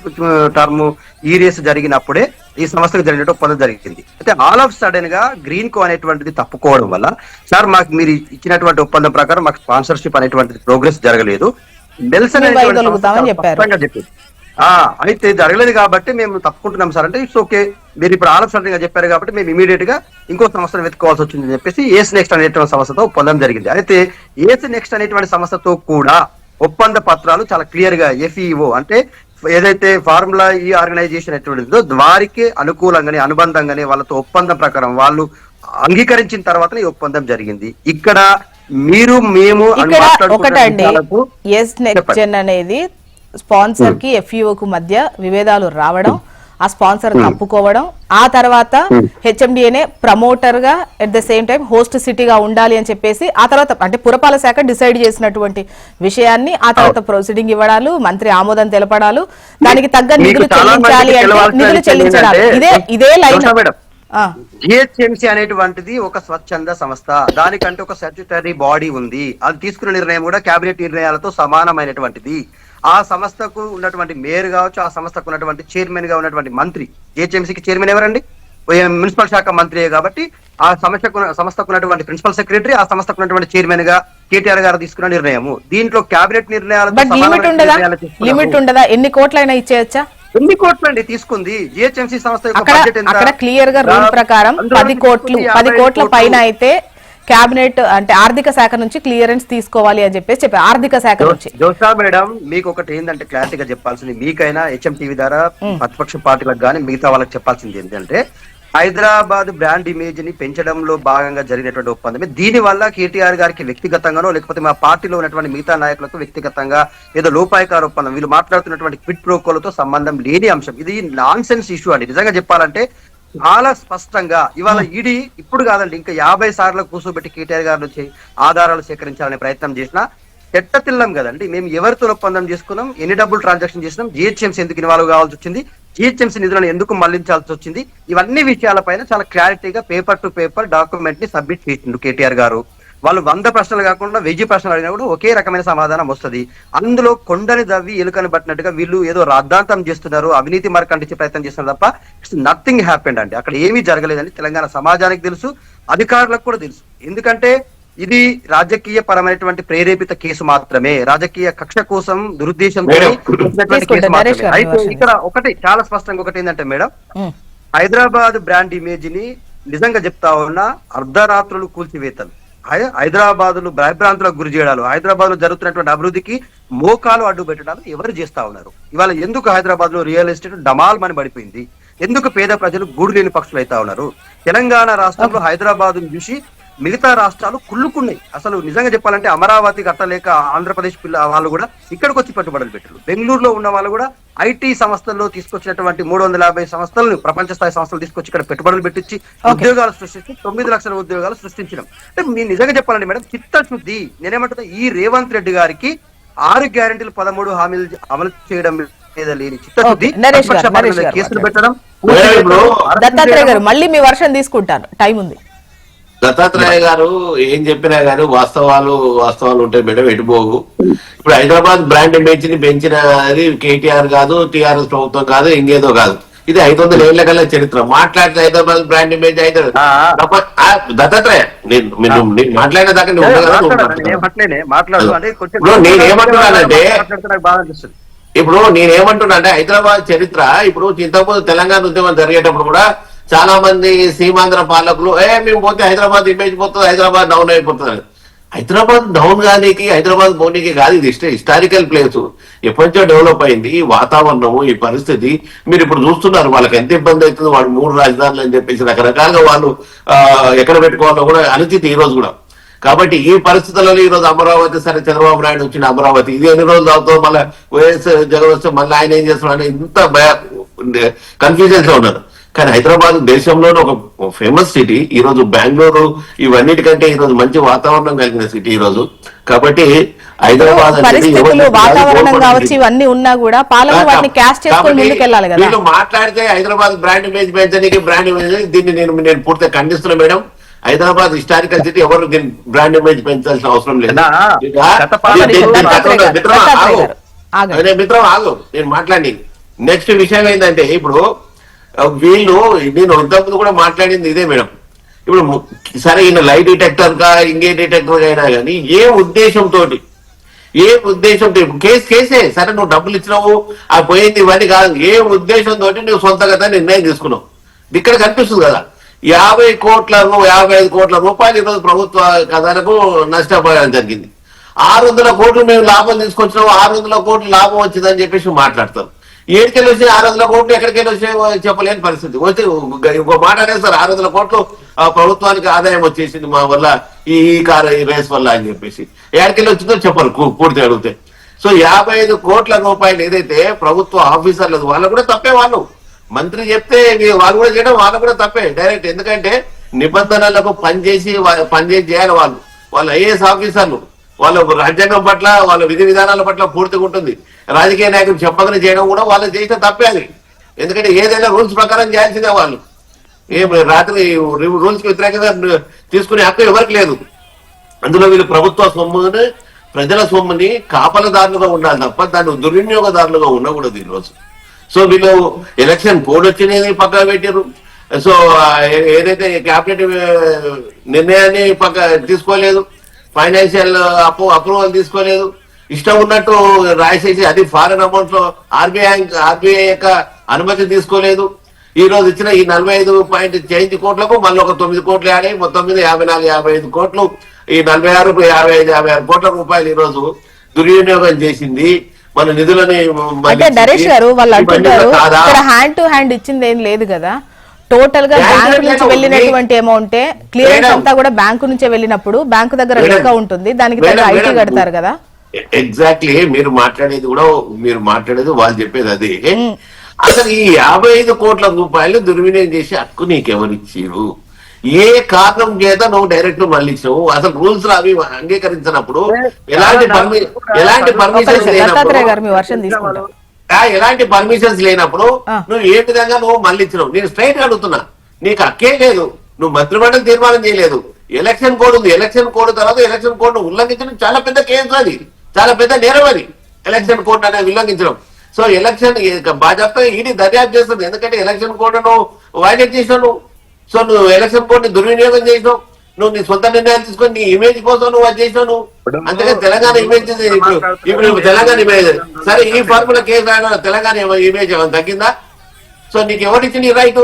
టర్మ్ ఈ రేస్ జరిగినప్పుడే ఈ సంస్థకు జరిగినట్టు ఒప్పందం జరిగింది. అయితే ఆల్ ఆఫ్ సడన్ గా గ్రీన్ కో అనేటువంటిది తప్పుకోవడం వల్ల సార్ మాకు మీరు ఇచ్చినటువంటి ఒప్పందం ప్రకారం మాకు స్పాన్సర్షిప్ అనేటువంటిది ప్రోగ్రెస్ జరగలేదు, నెల్సన్ చెప్పింది. అయితే జరగలేదు కాబట్టి మేము తప్పుకుంటున్నాం సార్ అంటే ఇట్స్ ఓకే, మీరు ఇప్పుడు ఆల్ ఆఫ్ సడన్ గా చెప్పారు కాబట్టి మేము ఇమీడియట్ గా ఇంకో సంస్థను వెతుకోవాల్సి వచ్చిందని చెప్పేసి ఏస్ నెక్స్ట్ అనేటువంటి సంస్థతో ఒప్పందం జరిగింది. అయితే ఏస్ నెక్స్ట్ అనేటువంటి సంస్థతో కూడా ఒప్పంద పత్రాలు చాలా క్లియర్ గా ఎఫ్ఈఓ అంటే ఏదైతే ఫార్ములా ఈ ఆర్గనైజేషన్ అనేటువంటిదో వారికి అనుకూలంగానే అనుబంధంగానే వాళ్ళతో ఒప్పందం ప్రకారం వాళ్ళు అంగీకరించిన తర్వాత ఈ ఒప్పందం జరిగింది. ఇక్కడ మీరు మేము ఒకటండి ఎస్ నెక్స్ట్ జెన్ అనేది స్పాన్సర్ కి ఎఫ్ఈఓ కు మధ్య విభేదాలు రావడం, ఆ స్పాన్సర్ తప్పుకోవడం, ఆ తర్వాత హెచ్ఎండిఏనే ప్రమోటర్ గా at the same time host సిటీగా ఉండాలి అని చెప్పేసి ఆ తర్వాత అంటే పురపాలక శాఖ డిసైడ్ చేసినటువంటి విషయాన్ని ఆ తర్వాత ప్రొసీడింగ్ ఇవ్వడాలు, మంత్రి ఆమోదం తెలపడాలు, దానికి తగ్గ నిధులు చెల్లించాలి అంటే నిధులు చెల్లించాలి. ఇదే లైన్. జిహెచ్ఎంసీ అనేటువంటిది ఒక స్వచ్ఛంద సంస్థ, దానికంటే ఒక స్టాట్యూటరీ బాడీ ఉంది. అది తీసుకున్న నిర్ణయం కూడా కేబినెట్ నిర్ణయాలతో సమానమైనటువంటిది. ఆ సంస్థకు ఉన్నటువంటి మేయర్ కావచ్చు, ఆ సంస్థకు ఉన్నటువంటి చైర్మన్ గా ఉన్నటువంటి మంత్రి, జిహెచ్ఎంసీకి చైర్మన్ ఎవరండి? మున్సిపల్ శాఖ మంత్రి. కాబట్టి ఆ సంస్థకు ఉన్నటువంటి ప్రిన్సిపల్ సెక్రటరీ, ఆ సంస్థకు ఉన్నటువంటి చైర్మన్ గా కేటీఆర్ గారు తీసుకున్న నిర్ణయము. దీంట్లో కేబినెట్ లిమిట్ ఉండదా? ఎన్ని కోట్లైనా ఇచ్చేయచ్చా? ఎన్ని కోట్లు అండి తీసుకుంది జిహెచ్ఎంసీ సంస్థ? అక్కడ క్లియర్ గా రూల్ ప్రకారం 10 కోట్ల పైన అయితే కేబినెట్ అంటే ఆర్థిక శాఖ నుంచి క్లియరెన్స్ తీసుకోవాలి అని చెప్పేసి చెప్పారు. ఆర్థిక శాఖ నుంచి జోషా మేడం మీకు ఒకటి ఏంటంటే క్లారిటీగా చెప్పాల్సింది, మీకైనా హెచ్ఎంటీవీ ద్వారా ప్రతిపక్ష పార్టీలకు కానీ మిగతా వాళ్ళకి చెప్పాల్సింది ఏంటంటే హైదరాబాద్ బ్రాండ్ ఇమేజ్ ని పెంచడంలో భాగంగా జరిగినటువంటి ఒప్పందమే. దీని వల్ల కేటీఆర్ గారికి వ్యక్తిగతంగానో లేకపోతే మా పార్టీలో ఉన్నటువంటి మిగతా నాయకులకు వ్యక్తిగతంగా ఏదో లోపాయకార ఒప్పందం, వీళ్ళు మాట్లాడుతున్నటువంటి క్విట్ ప్రోకోలతో సంబంధం లేని అంశం. ఇది నాన్ సెన్స్ ఇష్యూ అండి. నిజంగా చెప్పాలంటే చాలా స్పష్టంగా ఇవాళ ఈడీ ఇప్పుడు కాదండి ఇంకా 50 సార్లు కూర్చోబెట్టి కేటీఆర్ గారి నుంచి ఆధారాలు సేకరించాలనే ప్రయత్నం చేసినా చెట్టతిల్లం కదండి. మేము ఎవరితో ఒప్పందం చేసుకున్నాం, ఎన్ని డబ్బులు ట్రాన్సాక్షన్ చేసినాం, జిహెచ్ఎంసీ ఎందుకు ఇన్వాల్వ్ కావాల్సి వచ్చింది, జిహెచ్ఎంసీ నిధులను ఎందుకు మళ్లించాల్సి వచ్చింది, ఇవన్నీ విషయాలపైన చాలా క్లారిటీగా పేపర్ టు పేపర్ డాక్యుమెంట్ ని సబ్మిట్ చేసిండు కేటీఆర్ గారు. వాళ్ళు 100 ప్రశ్నలు కాకుండా 1000 ప్రశ్నలు అడిగినప్పుడు ఒకే రకమైన సమాధానం వస్తుంది. అందులో కొండని దవ్వి ఎలుకని పట్టినట్టుగా వీళ్ళు ఏదో రాద్ధాంతం చేస్తున్నారు, అవినీతి మరకంటించే ప్రయత్నం చేస్తున్నారు తప్ప ఇట్స్ నథింగ్ హ్యాపెండ్ అండి. అక్కడ ఏమీ జరగలేదని తెలంగాణ సమాజానికి తెలుసు, అధికారులకు కూడా తెలుసు. ఎందుకంటే ఇది రాజకీయ పరమైనటువంటి ప్రేరేపిత కేసు మాత్రమే, రాజకీయ కక్ష కోసం దురుద్దేశంతో కేసు మాత్రమే. అయితే ఇక్కడ ఒకటి చాలా స్పష్టంగా ఒకటి ఏంటంటే మేడం, హైదరాబాద్ బ్రాండ్ ఇమేజ్ ని నిజంగా చెప్తా ఉన్నా అర్ధరాత్రులు కూల్చివేతలు, హైదరాబాద్ ను భయభ్రాంతులకు గురి చేయడాలు, హైదరాబాద్ లో జరుగుతున్నటువంటి అభివృద్ధికి మోకాలు అడ్డు పెట్టడాలు ఎవరు చేస్తా ఉన్నారు? ఇవాళ ఎందుకు హైదరాబాద్ లో రియల్ ఎస్టేట్ డమాల్ మని పడిపోయింది? ఎందుకు పేద ప్రజలు గూడు లేని పక్షులు అవుతా ఉన్నారు? తెలంగాణ రాష్ట్రంలో హైదరాబాద్ చూసి మిగతా రాష్ట్రాలు కుళ్ళుకున్నాయి. అసలు నిజంగా చెప్పాలంటే అమరావతి కట్టలేక ఆంధ్రప్రదేశ్ వాళ్ళు కూడా ఇక్కడికి వచ్చి పెట్టుబడులు పెట్టారు. బెంగళూరులో ఉన్న వాళ్ళు కూడా ఐటీ సంస్థల్లో తీసుకొచ్చినటువంటి 350 సంస్థలను ప్రపంచ స్థాయి సంస్థలు తీసుకొచ్చి ఇక్కడ పెట్టుబడులు పెట్టించి ఉద్యోగాలు సృష్టించి 9 లక్షల ఉద్యోగాలు సృష్టించడం. అంటే నేను నిజంగా చెప్పాలండి మేడం, చిత్తశుద్ధి. నేనేమంటున్నా, ఈ రేవంత్ రెడ్డి గారికి 6 గ్యారెంటీలు 13 హామీలు అమలు చేయడం మీద లేని చిత్తశుద్ధి, కేసులు పెట్టడం. దత్తాత్రేయ గారు మళ్ళీ మీ వర్షం తీసుకుంటాను, టైం ఉంది. దత్తాత్రేయ గారు ఏం చెప్పినా గానీ వాస్తవాలు ఉంటాయి మేడం, ఎటుపోవు. ఇప్పుడు హైదరాబాద్ బ్రాండ్ ఇమేజ్ ని పెంచినది కేటీఆర్ కాదు, టీఆర్ఎస్ ప్రభుత్వం కాదు, ఇంకేదో కాదు. ఇది 500 ఏళ్ల కల్లా చరిత్ర. మాట్లాడితే హైదరాబాద్ బ్రాండ్ ఇమేజ్ అయితే దత్తాత్రేయ నేను మాట్లాడిన దాకా నేనేమంటున్నా అంటే హైదరాబాద్ చరిత్ర ఇప్పుడు ఇంతకుముందు తెలంగాణ ఉద్యమం జరిగేటప్పుడు కూడా చాలా మంది సీమాంధ్ర పాలకులు మేము పోతే హైదరాబాద్ ఇమేజ్ పోతుంది, హైదరాబాద్ డౌన్ అయిపోతుంది. హైదరాబాద్ డౌన్ గానికి, హైదరాబాద్ పోనీకి కాదు. ఇది హిస్టారికల్ ప్లేస్, ఎప్పటించో డెవలప్ అయింది. ఈ వాతావరణము, ఈ పరిస్థితి మీరు ఇప్పుడు చూస్తున్నారు. వాళ్ళకి ఎంత ఇబ్బంది అవుతుంది. వాళ్ళు 3 రాజధానులు అని చెప్పేసి రకరకాలుగా వాళ్ళు ఎక్కడ పెట్టుకోవాలో కూడా అనుచితి ఈ రోజు కూడా. కాబట్టి ఈ పరిస్థితులలో ఈ రోజు అమరావతి, సరే చంద్రబాబు నాయుడు వచ్చిన అమరావతి, ఇది ఎన్ని రోజులు అవుతావు, మళ్ళీ వైఎస్ జగన్ వస్తే మళ్ళీ ఆయన ఏం చేస్తున్నాడు, ఇంత కన్ఫ్యూజన్స్ లో ఉన్నారు. కానీ హైదరాబాద్ దేశంలోనే ఒక ఫేమస్ సిటీ. ఈ రోజు బెంగళూరు ఇవన్నిటికంటే ఈ రోజు మంచి వాతావరణం కలిగిన సిటీ ఈ రోజు. కాబట్టి హైదరాబాద్ పరిస్థితులు, వాతావరణం కావచ్చు, ఇవన్నీ ఉన్నా కూడా పాలన వాటిని క్యాష్ చేసుకొని ముందుకెళ్ళాలి కదా. వీళ్ళు మాట్లాడితే హైదరాబాద్ బ్రాండ్ ఇమేజ్ పెంచడానికి, బ్రాండ్ ఇమేజ్ దీన్ని నేను పూర్తిగా ఖండిస్తున్నా మేడం. హైదరాబాద్ హిస్టారికల్ సిటీ ఎవరు దీని బ్రాండ్ ఇమేజ్ పెంచాల్సిన అవసరం లేదు. నా గత మిత్రం ఆగు, నేను మాట్లాడి నెక్స్ట్ విషయం ఏంటంటే ఇప్పుడు వీళ్ళు నేను ఇంతకుముందు కూడా మాట్లాడింది ఇదే మేడం. ఇప్పుడు సరే ఈయన లైట్ డిటెక్టర్ గా ఇంకే డిటెక్టర్ అయినా కానీ ఏ ఉద్దేశంతో కేసే సరే నువ్వు డబ్బులు ఇచ్చినావు ఆ పోయింది ఇవన్నీ కాదు, ఏ ఉద్దేశంతో నువ్వు సొంతగా నిర్ణయం తీసుకున్నావు ఇక్కడ కనిపిస్తుంది కదా. 50 కోట్ల 55 కోట్ల రూపాయలు ఈరోజు ప్రభుత్వ ఖజానాకు నష్టపోయడం జరిగింది. 600 కోట్లు మేము లాభం తీసుకొచ్చినాము, 600 కోట్లు లాభం వచ్చిందని చెప్పేసి మాట్లాడతారు. ఏడుకెళ్ళి వచ్చి 600 కోట్లు ఎక్కడికెళ్ళి వచ్చి చెప్పలేని పరిస్థితి వచ్చి ఇంకో మాట అనేస్తారు 600 కోట్లు ప్రభుత్వానికి ఆదాయం వచ్చేసింది మా వల్ల ఈ రేస్ వల్ల అని చెప్పేసి. ఎక్కడికెళ్ళి వచ్చిందో చెప్పాలి పూర్తి అడిగితే. సో 55 కోట్ల రూపాయలు ఏదైతే ప్రభుత్వ ఆఫీసర్లు వాళ్ళు కూడా తప్పే, వాళ్ళు మంత్రి చెప్తే వాళ్ళు కూడా చేయడం వాళ్ళు కూడా తప్పే డైరెక్ట్. ఎందుకంటే నిబంధనలకు పనిచేసి చేయాలి వాళ్ళు. వాళ్ళు ఐఏఎస్ ఆఫీసర్లు, వాళ్ళ రాజ్యాంగం పట్ల వాళ్ళ విధి విధానాల పట్ల పూర్తిగా ఉంటుంది. రాజకీయ నాయకులు చెప్పకనే చేయడం కూడా వాళ్ళు చేసిన తప్పే అది. ఎందుకంటే ఏదైనా రూల్స్ ప్రకారం చేయాల్సిందే వాళ్ళు. రాత్రి రూల్స్ కి వ్యతిరేకంగా తీసుకునే హక్కు ఎవరికి లేదు. అందులో వీళ్ళు ప్రభుత్వ సొమ్ముని ప్రజల సొమ్ముని కాపలదారులుగా ఉండాలి తప్ప దాన్ని దుర్వినియోగదారులుగా ఉండకూడదు ఈరోజు. సో వీళ్ళు ఎలక్షన్ కోడ్ వచ్చినది పక్కన పెట్టారు. సో ఏదైతే క్యాబినెట్ నిర్ణయాన్ని తీసుకోలేదు, ఫైనాన్షియల్ అప్రూవల్ తీసుకోలేదు, ఇష్టం ఉన్నట్టు రాసేసి అది ఫారెన్ అమౌంట్ లో ఆర్బీఐ యొక్క అనుమతి తీసుకోలేదు. ఈ రోజు ఇచ్చిన ఈ 45 కోట్లకు మళ్ళీ ఒక 9 కోట్లు యాడ్ అయ్యి మొత్తం మీద 54-55 కోట్లు, ఈ 46-55 కోట్ల రూపాయలు ఈ రోజు దుర్వినియోగం చేసింది. మన నిధులని అంటే నరేష్ గారు వాళ్ళు అంటున్నారు హ్యాండ్ టు హ్యాండ్ ఇచ్చింది ఏం లేదు కదా, టోటల్ గా బ్యాంకు నుంచి వెళ్ళినటువంటి అమౌంట్ క్లియరెన్స్ అంతా కూడా బ్యాంకు నుంచే వెళ్ళినప్పుడు బ్యాంకు దగ్గర లెక్క ఉంటుంది, దానికి ఐటీ కడతారు కదా. ఎగ్జాక్ట్లీ మీరు మాట్లాడేది వాళ్ళు చెప్పేది అదే. అసలు ఈ 55 కోట్ల రూపాయలు దుర్వినియోగం చేసి హక్కు నీకెవరిచ్చిరు? ఏ కారణం చేత నువ్వు డైరెక్ట్ మళ్ళీ ఇచ్చావు? అసలు రూల్స్ అవి అంగీకరించినప్పుడు ఎలాంటి పర్మిషన్స్ లేనప్పుడు నువ్వు ఏ విధంగా నువ్వు మళ్ళీ ఇచ్చినావు? నేను స్ట్రైట్ గా అడుగుతున్నా, నీకు హక్కే లేదు, నువ్వు మంత్రిమండలి తీర్మానం చేయలేదు, ఎలక్షన్ కోడ్ ఉంది, ఎలక్షన్ కోడ్ తర్వాత ఎలక్షన్ కోడ్ ను ఉల్లంఘించడం చాలా పెద్ద కేసు, అది చాలా పెద్ద నేరం అది ఎలక్షన్ కోడ్ అనేది ఉల్లంఘించడం. సో ఎలక్షన్ బాధ్యత ఈడీ దర్యాప్తు చేస్తుంది, ఎందుకంటే ఎలక్షన్ కోడ్ ను వైలేట్ చేసినావు. సో నువ్వు ఎలక్షన్ కోడ్ ని దుర్వినియోగం చేసినావు, నువ్వు నీ సొంత నిర్ణయాలు తీసుకొని నీ ఇమేజ్ కోసం నువ్వు అది చేసినావు. అందుకని తెలంగాణ ఇమేజ్ ఇప్పుడు తెలంగాణ ఇమేజ్ సరే ఈ ఫార్ములా కేసు రాయడం తెలంగాణ ఇమేజ్ ఏమైనా తగ్గిందా? సో నీకు ఎవరిచ్చిన ఈ రైతు?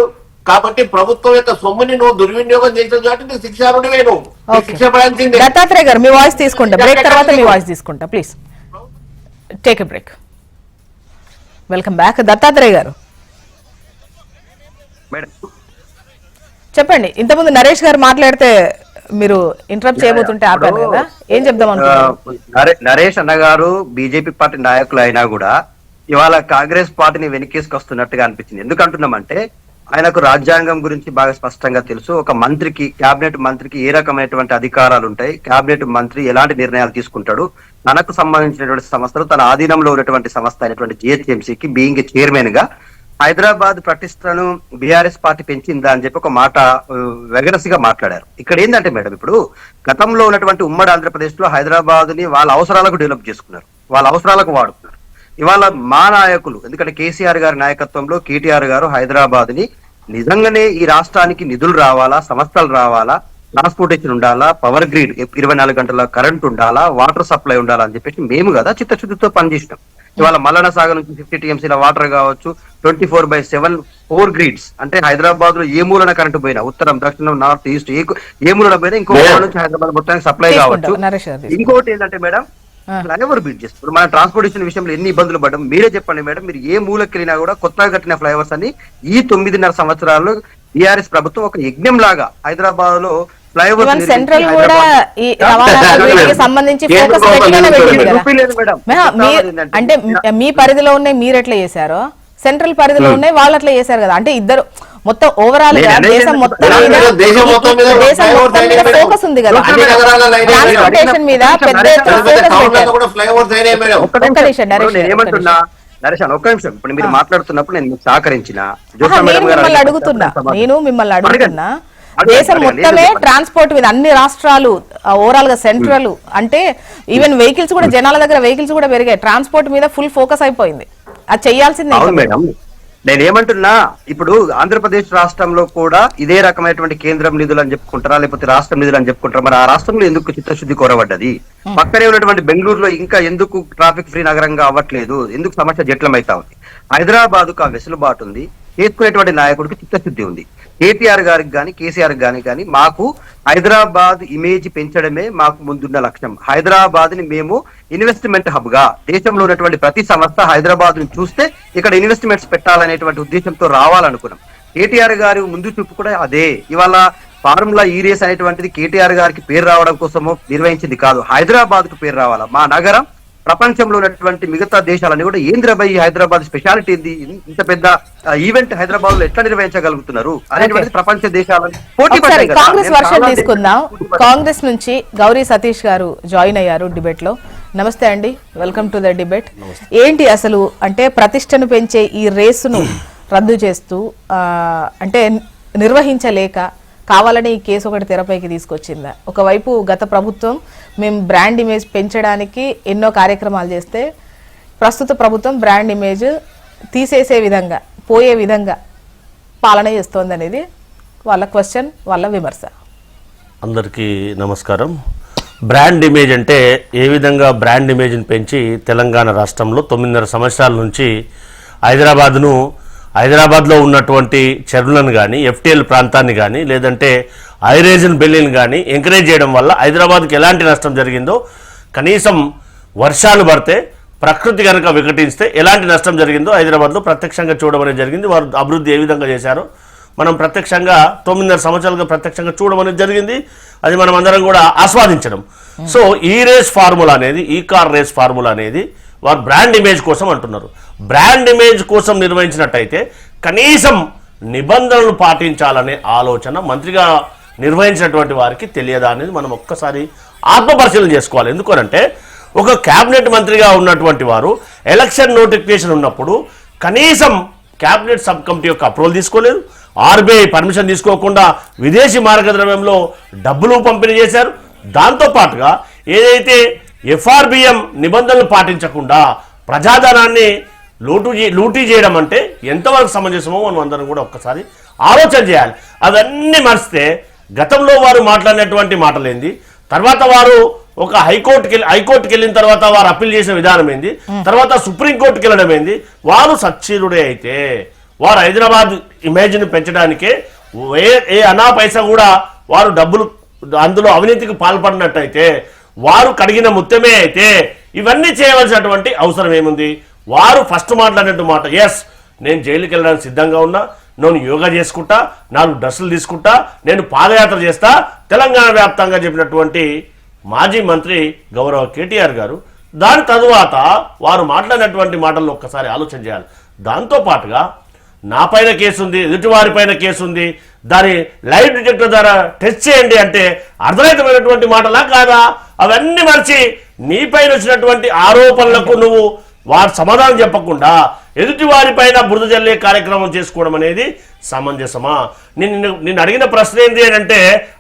కాబట్టి ప్రభుత్వం యొక్క సొమ్ముని నువ్వు దుర్వినియోగం చేసావు కాబట్టి నీకు శిక్షారుడివే, నువ్వు శిక్ష పడాల్సిందే. దత్తాత్రేయ గారు మీ వాయిస్ తీసుకుంటా, బ్రేక్ తర్వాత మీ వాయిస్ తీసుకుంటా, please take a break. Welcome back. Dattatreya గారు చెప్పండి, ఇంతకుముందు నరేష్ గారు మాట్లాడితే మీరు ఇంటరప్ట్ చేయబోతుంటే ఆపాను కదా, ఏం చెప్దాం అనుకుంటున్నారు? నరేష్ అన్న గారు బీజేపీ పార్టీ నాయకులు అయినా కూడా ఇవాళ కాంగ్రెస్ పార్టీని వెనకేసుకొస్తున్నట్టుగా అనిపించింది. ఎందుకు అంటున్నామంటే ఆయనకు రాజ్యాంగం గురించి బాగా స్పష్టంగా తెలుసు. ఒక మంత్రికి, కేబినెట్ మంత్రికి ఏ రకమైనటువంటి అధికారాలు ఉంటాయి, కేబినెట్ మంత్రి ఎలాంటి నిర్ణయాలు తీసుకుంటాడు, తనకు సంబంధించినటువంటి సంస్థలు తన ఆధీనంలో ఉన్నటువంటి సంస్థ అయినటువంటి జిహెచ్ఎంసీకి బీయింగ్ చైర్మన్ గా హైదరాబాద్ ప్రతిష్టను బీఆర్ఎస్ పార్టీ పెంచిందా అని చెప్పి ఒక మాట వెగరసిగా మాట్లాడారు. ఇక్కడ ఏంటంటే మేడం, ఇప్పుడు గతంలో ఉన్నటువంటి ఉమ్మడి ఆంధ్రప్రదేశ్ లో హైదరాబాద్ ని వాళ్ళ అవసరాలకు డెవలప్ చేసుకున్నారు, వాళ్ళ అవసరాలకు వాడుతున్నారు. ఇవాళ మా నాయకులు, ఎందుకంటే కేసీఆర్ గారి నాయకత్వంలో కేటీఆర్ గారు హైదరాబాద్ ని నిజంగానే ఈ రాష్ట్రానికి నిధులు రావాలా, సంస్థలు రావాలా, ట్రాన్స్పోర్టేషన్ ఉండాలా, పవర్ గ్రిడ్ 24 గంటల కరెంట్ ఉండాలా, వాటర్ సప్లై ఉండాలా అని చెప్పేసి మేము కదా చిత్తశుద్ధితో పనిచేసినాం. ఇవాళ మల్లన సాగర్ నుంచి 50 TMCల వాటర్ కావచ్చు, 24/7 4 గ్రిడ్స్, అంటే హైదరాబాద్ లో ఏ మూలన కరెంటు పోయినా, ఉత్తరం, దక్షిణం, నార్త్, ఈస్ట్ ఏ మూలన పోయినా ఇంకో నుంచి హైదరాబాద్ మొత్తానికి సప్లై కావచ్చు. ఇంకోటి ఏంటంటే మేడం, ఫ్లైఓవర్ బిల్డ్ చేస్తారు. మన ట్రాన్స్పోర్టేషన్ విషయంలో ఎన్ని ఇబ్బందులు పడ్డాం మీరే చెప్పండి మేడం. మీరు ఏ మూలకి వెళ్ళినా కూడా కొత్తగా కట్టిన ఫ్లైఓవర్స్ అని ఈ 9.5 సంవత్సరాల్లో టీఆర్ఎస్ ప్రభుత్వం ఒక యజ్ఞం లాగా హైదరాబాద్ లో ఫ్లైఓవర్ సెంట్రల్ కూడా ఈ రవాణా సంబంధించి ఫోకస్ పెట్టిగానే పెట్టింది కదా. అంటే మీ పరిధిలో ఉన్నాయి మీరు ఎట్లా చేశారో, సెంట్రల్ పరిధిలో ఉన్నాయి వాళ్ళు అట్లా చేశారు కదా. అంటే ఇద్దరు మొత్తం ఓవరాల్ గా దేశం మొత్తం మీద ఫోకస్ ఉంది కదా, ట్రాన్స్పోర్టేషన్ మీద పెద్ద ఎత్తున ఫోకస్ పెట్టారు. నరేష్ ఒక్క నిమిషం, ఇప్పుడు మీరు మాట్లాడుతున్నప్పుడు నేను మీకు సహకరించిన నేను మిమ్మల్ని అడుగుతున్నా దేశం మొత్తమే ట్రాన్స్పోర్ట్ మీద అన్ని రాష్ట్రాలు ఓవరాల్ గా సెంట్రల్ అంటే ఈవెన్ వెహికల్స్ కూడా జనాల దగ్గర వెహికల్స్ కూడా పెరిగాయి. ట్రాన్స్పోర్ట్ మీద ఫుల్ ఫోకస్ అయిపోయింది. అది చేయాల్సిందే. అవును మేడం, నేనేమంటున్నా ఇప్పుడు ఆంధ్రప్రదేశ్ రాష్ట్రంలో కూడా ఇదే రకమైనటువంటి కేంద్రం నిధులు అని చెప్పుకుంటారా లేకపోతే రాష్ట్రం నిధులు అని చెప్పుకుంటారా? మరి ఆ రాష్ట్రంలో ఎందుకు చిత్తశుద్ధి కోరబడ్డది? పక్కనే ఉన్నటువంటి బెంగళూరులో ఇంకా ఎందుకు ట్రాఫిక్ ఫ్రీ నగరంగా అవ్వట్లేదు? ఎందుకు సమస్య జట్లమైతా ఉంది? హైదరాబాద్ కు ఆ వెసులుబాటు ఉంది, చేసుకునేటువంటి నాయకుడికి చిత్తశుద్ధి ఉంది. కేటీఆర్ గారికి కానీ కేసీఆర్ కానీ మాకు హైదరాబాద్ ఇమేజ్ పెంచడమే మాకు ముందున్న లక్ష్యం. హైదరాబాద్ ని మేము ఇన్వెస్ట్మెంట్ హబ్ గా, దేశంలో ఉన్నటువంటి ప్రతి సంస్థ హైదరాబాద్ ని చూస్తే ఇక్కడ ఇన్వెస్ట్మెంట్స్ పెట్టాలనేటువంటి ఉద్దేశంతో రావాలనుకున్నాం. కేటీఆర్ గారి ముందు చూపు కూడా అదే. ఇవాళ ఫార్ములా ఈ రేస్ అనేటువంటిది కేటీఆర్ గారికి పేరు రావడం కోసమో నిర్వహించింది కాదు, హైదరాబాద్ కు పేరు రావాలా. మా నగరం ప్రపంచంలో ఉన్నటువంటి మిగతా దేశాలన్నీ కూడా ఏంద్రబాయి హైదరాబాద్ స్పెషాలిటీ ఏంది, ఇంత పెద్ద ఈవెంట్ హైదరాబాద్ లో ఎట్లా నిర్వహించగలుగుతున్నారు అనేటువంటిది ప్రపంచ దేశాలను పోటీ పడ్డాయి కదా. కాంగ్రెస్ వర్షన్ తీసుకుందాం. కాంగ్రెస్ నుంచి గౌరీ సతీష్ గారు జాయిన్ అయ్యారు డిబేట్ లో. నమస్తే అండి, వెల్కమ్ టు ద డిబేట్. ఏంటి అసలు అంటే ప్రతిష్టను పెంచే ఈ రేసును రద్దు చేస్తూ అంటే నిర్వహించలేక కావాలని ఈ కేసు ఒకటి తెరపైకి తీసుకొచ్చిందా? ఒకవైపు గత ప్రభుత్వం మేము బ్రాండ్ ఇమేజ్ పెంచడానికి ఎన్నో కార్యక్రమాలు చేస్తే ప్రస్తుత ప్రభుత్వం బ్రాండ్ ఇమేజ్ తీసేసే విధంగా, పోయే విధంగా పాలన చేస్తోంది అనేది వాళ్ళ క్వశ్చన్, వాళ్ళ విమర్శ. అందరికీ నమస్కారం. బ్రాండ్ ఇమేజ్ అంటే ఏ విధంగా బ్రాండ్ ఇమేజ్ని పెంచి తెలంగాణ రాష్ట్రంలో 9.5 సంవత్సరాల నుంచి హైదరాబాద్లో ఉన్నటువంటి చెరువులను కానీ, ఎఫ్టీఎల్ ప్రాంతాన్ని కానీ, లేదంటే ఐరేజన్ బెల్లిని కానీ ఎంకరేజ్ చేయడం వల్ల హైదరాబాద్కి ఎలాంటి నష్టం జరిగిందో, కనీసం వర్షాలు పడితే ప్రకృతి కనుక వికటిస్తే ఎలాంటి నష్టం జరిగిందో హైదరాబాద్లో ప్రత్యక్షంగా చూడడం అనేది జరిగింది. వారు అభివృద్ధి ఏ విధంగా చేశారో మనం ప్రత్యక్షంగా 9.5 సంవత్సరాలుగా ప్రత్యక్షంగా చూడడం అనేది జరిగింది. అది మనం అందరం కూడా ఆస్వాదించడం. సో ఈ రేస్ ఫార్ములా అనేది, ఈ కార్ రేస్ ఫార్ములా అనేది వారు బ్రాండ్ ఇమేజ్ కోసం అంటున్నారు. బ్రాండ్ ఇమేజ్ కోసం నిర్వహించినట్టయితే కనీసం నిబంధనలు పాటించాలనే ఆలోచన మంత్రిగా నిర్వహించినటువంటి వారికి తెలియదా అనేది మనం ఒక్కసారి ఆత్మపరిశీలన చేసుకోవాలి. ఎందుకనంటే ఒక క్యాబినెట్ మంత్రిగా ఉన్నటువంటి వారు ఎలక్షన్ నోటిఫికేషన్ ఉన్నప్పుడు కనీసం క్యాబినెట్ సబ్ కమిటీ యొక్క అప్రూవల్ తీసుకోలేదు, ఆర్బీఐ పర్మిషన్ తీసుకోకుండా విదేశీ మార్గద్రవ్యంలో డబ్బులు పంపిణీ చేశారు. దాంతోపాటుగా ఏదైతే ఎఫ్ఆర్బిఎం నిబంధనలు పాటించకుండా ప్రజాధనాన్ని లూటీ చేయడం అంటే ఎంతవరకు సమంజసమో మనం అందరం కూడా ఒక్కసారి ఆలోచన చేయాలి. అవన్నీ మరిస్తే గతంలో వారు మాట్లాడినటువంటి మాటలేంది, తర్వాత వారు ఒక హైకోర్టుకి వెళ్ళిన తర్వాత వారు అప్పీల్ చేసిన విధానం ఏంది, తర్వాత సుప్రీంకోర్టుకి వెళ్ళడం ఏంది. వారు సచ్చీలుడే అయితే వారు హైదరాబాద్ ఇమేజ్ని పెంచడానికే ఏ అనా పైసా కూడా వారు డబ్బులు అందులో అవినీతికి పాల్పడినట్టయితే, వారు కడిగిన ముత్తమే అయితే ఇవన్నీ చేయవలసినటువంటి అవసరం ఏముంది? వారు ఫస్ట్ మాట్లాడినట్టు మాట, ఎస్ నేను జైలుకి వెళ్ళడానికి సిద్ధంగా ఉన్నా, నేను యోగా చేసుకుంటా, 4 డ్రెస్సులు తీసుకుంటా, నేను పాదయాత్ర చేస్తా, తెలంగాణ వ్యాప్తంగా చెప్పినటువంటి మాజీ మంత్రి గౌరవ కేటీఆర్ గారు. దాని తరువాత వారు మాట్లాడినటువంటి మాటల్లో ఒక్కసారి ఆలోచన చేయాలి. దాంతోపాటుగా నా పైన కేసు ఉంది, ఎదుటివారి పైన కేసు ఉంది, దాని లైవ్ డిటెక్టర్ ద్వారా టెస్ట్ చేయండి అంటే అర్థమైనటువంటి మాటలా కాదా? అవన్నీ మర్చి నీ పైన వచ్చినటువంటి ఆరోపణలకు నువ్వు వారు సమాధానం చెప్పకుండా ఎదుటి వారిపైన బురద జల్లే కార్యక్రమం చేసుకోవడం అనేది సమంజసమా? నిన్ను అడిగిన ప్రశ్న ఏంటి అని అంటే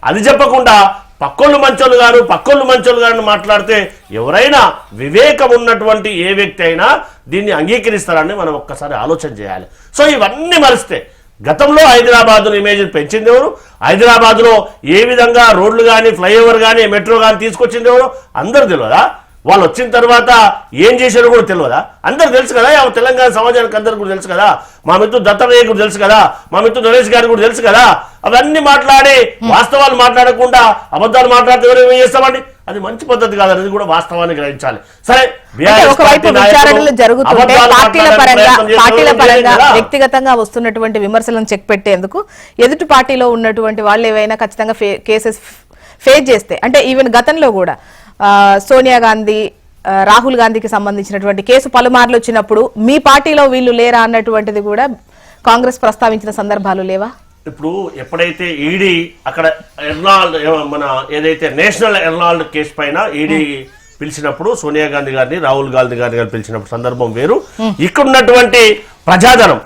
అది చెప్పకుండా పక్కోళ్ళు మంచోళ్ళు గారు మాట్లాడితే ఎవరైనా వివేకం ఉన్నటువంటి ఏ వ్యక్తి అయినా దీన్ని అంగీకరిస్తారని మనం ఒక్కసారి ఆలోచన చేయాలి. సో ఇవన్నీ మరిస్తే గతంలో హైదరాబాద్ ఇమేజ్ పెంచింది ఎవరు? హైదరాబాద్లో ఏ విధంగా రోడ్లు కానీ, ఫ్లైఓవర్ కానీ, మెట్రో కానీ తీసుకొచ్చింది ఎవరు? అందరూ తెలియదా? వాళ్ళు వచ్చిన తర్వాత ఏం చేశారో కూడా తెలియదా? అందరు తెలుసు కదా, తెలంగాణ సమాజానికి అందరు కూడా తెలుసు కదా, మా మిత్రుడు దత్తరయ్య కూడా తెలుసు కదా, మా మిత్రుడు నరేష్ గారు కూడా తెలుసు కదా. అవన్నీ మాట్లాడి వాస్తవాలు మాట్లాడకుండా అబద్ధాలు మాట్లాడితే ఎవరు ఏం చేస్తామండి? అది మంచి పద్ధతి కాదనేది కూడా వాస్తవాన్ని గ్రహించాలి. సరే, పార్టీల పరంగా వ్యక్తిగతంగా వస్తున్నటువంటి విమర్శలను చెక్ పెట్టేందుకు ఎదుటి పార్టీలో ఉన్నటువంటి వాళ్ళు ఏవైనా ఖచ్చితంగా కేసెస్ ఫేస్ చేస్తే, అంటే ఈవెన్ గతంలో కూడా సోనియా గాంధీ, రాహుల్ గాంధీకి సంబంధించినటువంటి కేసు పలుమార్లు వచ్చినప్పుడు మీ పార్టీలో వీళ్ళు లేరా అన్నటువంటిది కూడా కాంగ్రెస్ ప్రస్తావించిన సందర్భాలు లేవా? ఇప్పుడు ఎప్పుడైతే ఈడీ అక్కడ ఎర్నాల్డ్ మన ఏదైతే నేషనల్ ఎర్నాల్డ్ కేసు పైన ఈడీ పిలిచినప్పుడు సోనియా గాంధీ గారిని, రాహుల్ గాంధీ గారిని పిలిచినప్పుడు సందర్భం వేరు. ఇక్కడ ఉన్నటువంటి ప్రజాధనం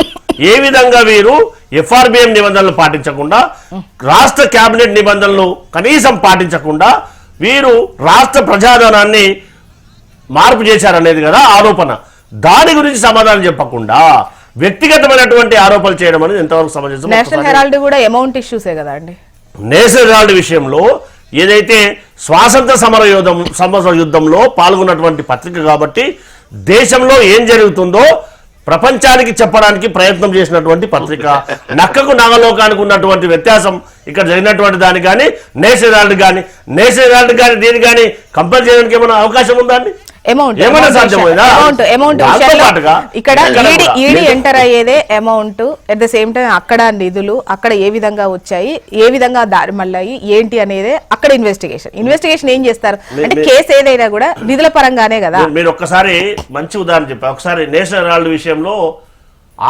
ఏ విధంగా వీరు FRBM నిబంధనలు పాటించకుండా, రాష్ట్ర కేబినెట్ నిబంధనలు కనీసం పాటించకుండా వీరు రాష్ట్ర ప్రజాధనాన్ని మార్పు చేశారనేది కదా ఆరోపణ. దాని గురించి సమాధానం చెప్పకుండా వ్యక్తిగతమైనటువంటి ఆరోపణలు చేయడం అనేది ఎంతవరకు సమంజసం? నేషనల్ హెరాల్డ్ కూడా అమౌంట్ ఇష్యూసే కదా అండి. నేషనల్ హెరాల్డ్ విషయంలో ఏదైతే స్వాతంత్ర సమర యుద్ధంలో పాల్గొన్నటువంటి పత్రిక కాబట్టి దేశంలో ఏం జరుగుతుందో ప్రపంచానికి చెప్పడానికి ప్రయత్నం చేసినటువంటి పత్రిక. నక్కకు నాగలోకానికి ఉన్నటువంటి వ్యత్యాసం ఇక్కడ జరిగినటువంటి దానికి కానీ నేషనల్ హెరాల్డ్ కానీ దీనికి కానీ కంపేర్ చేయడానికి ఏమైనా అవకాశం ఉందా అండి? ఇక్కడ ఈడీ ఎంటర్ అయ్యేదే amount, at the same time అక్కడ నిధులు అక్కడ ఏ విధంగా వచ్చాయి, ఏ విధంగా దారి మళ్ళాయి ఏంటి అనేది అక్కడ ఇన్వెస్టిగేషన్ ఏం చేస్తారు అంటే కేసు ఏదైనా కూడా నిధుల పరంగానే కదా. మీరు ఒక్కసారి మంచి ఉదాహరణ చెప్పారు. ఒకసారి నేషనల్ హెరాల్డ్ విషయంలో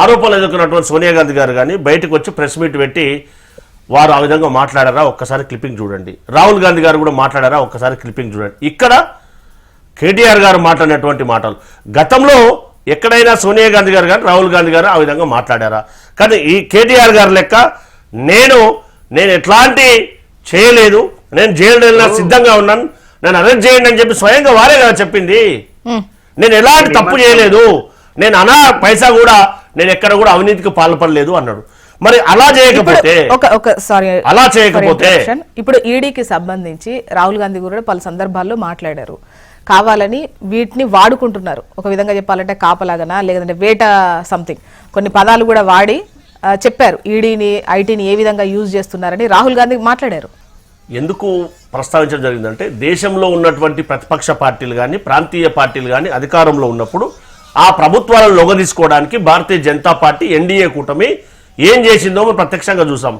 ఆరోపణలు ఎదుర్కొన్నటువంటి సోనియా గాంధీ గారు కానీ బయటకు వచ్చి ప్రెస్ మీట్ పెట్టి వారు ఆ విధంగా మాట్లాడారా ఒక్కసారి క్లిప్పింగ్ చూడండి. రాహుల్ గాంధీ గారు కూడా మాట్లాడారా ఒక్కసారి క్లిప్పింగ్ చూడండి. ఇక్కడ కేటీఆర్ గారు మాట్లాడినటువంటి మాటలు గతంలో ఎక్కడైనా సోనియా గాంధీ గారు కానీ రాహుల్ గాంధీ గారు ఆ విధంగా మాట్లాడారా? కానీ ఈ కేటీఆర్ గారు లెక్క నేను ఎట్లాంటి చేయలేదు, నేను జైలు వెళ్ళినా సిద్ధంగా ఉన్నాను, నన్ను అరెస్ట్ చేయండి అని చెప్పి స్వయంగా వారే కదా చెప్పింది. నేను ఎలాంటి తప్పు చేయలేదు, నేను పైసా కూడా నేను ఎక్కడ కూడా అవినీతికి పాల్పడలేదు అన్నాడు. మరి అలా చేయకపోతే ఇప్పుడు ఈడీకి సంబంధించి రాహుల్ గాంధీ కూడా పలు సందర్భాల్లో మాట్లాడారు. కావాలని వీటిని వాడుకుంటున్నారు, ఒక విధంగా చెప్పాలంటే కాపలాగనా లేదంటే వేట సంథింగ్ కొన్ని పదాలు కూడా వాడి చెప్పారు ఈడీని ఐటీని ఏ విధంగా యూజ్ చేస్తున్నారని రాహుల్ గాంధీ మాట్లాడారు. ఎందుకు ప్రస్తావించడం జరిగిందంటే దేశంలో ఉన్నటువంటి ప్రతిపక్ష పార్టీలు కానీ ప్రాంతీయ పార్టీలు కానీ అధికారంలో ఉన్నప్పుడు ఆ ప్రభుత్వాలను లొంగదీసుకోవడానికి భారతీయ జనతా పార్టీ ఎన్డీఏ కూటమి ఏం చేసిందో మనం ప్రత్యక్షంగా చూసాం.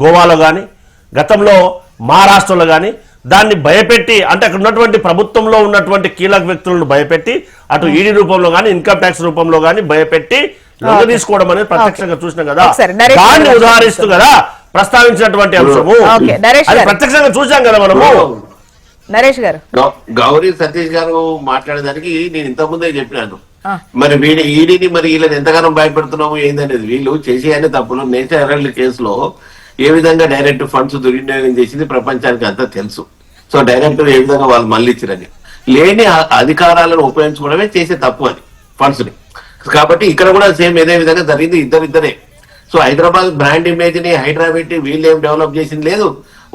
గోవాలో కానీ గతంలో మహారాష్ట్రలో కానీ దాన్ని భయపెట్టి అంటే అక్కడ ఉన్నటువంటి ప్రభుత్వంలో ఉన్నటువంటి కీలక వ్యక్తులను భయపెట్టి అటు ఈడీ రూపంలో కానీ ఇన్కమ్ ట్యాక్స్ రూపంలో కానీ భయపెట్టి లొంగ తీసుకోవడం అనేది ప్రత్యక్షంగా చూసినాం కదా. దాన్ని ఉదాహరిస్తూ కదా ప్రస్తావించినటువంటి అంశము ప్రత్యక్షంగా చూసాం కదా మనము. నరేష్ గారు గౌరీ సతీష్ గారు మాట్లాడేదానికి నేను ఇంతకుముందే చెప్పినాను. మరి ఈడీని మరి వీళ్ళని ఎంతగానో భయపెడుతున్నాము ఏందనేది వీళ్ళు చేసేయని తప్పులు. నేషనల్ హెరాల్డ్ కేసులో ఏ విధంగా డైరెక్ట్ ఫండ్స్ దుర్వినియోగం చేసింది ప్రపంచానికి అంతా తెలుసు. సో డైరెక్టర్ ఏ విధంగా వాళ్ళు మళ్ళీ ఇచ్చిరని లేని అధికారాలను ఉపయోగించుకోవడమే చేసే తప్పు అది ఫండ్స్ ని. కాబట్టి ఇక్కడ కూడా సేమ్ ఇదే విధంగా జరిగింది. ఇద్దరే. సో హైదరాబాద్ బ్రాండ్ ఇమేజ్ ని హైదరాబాద్ వీళ్ళు ఏం డెవలప్ చేసింది లేదు,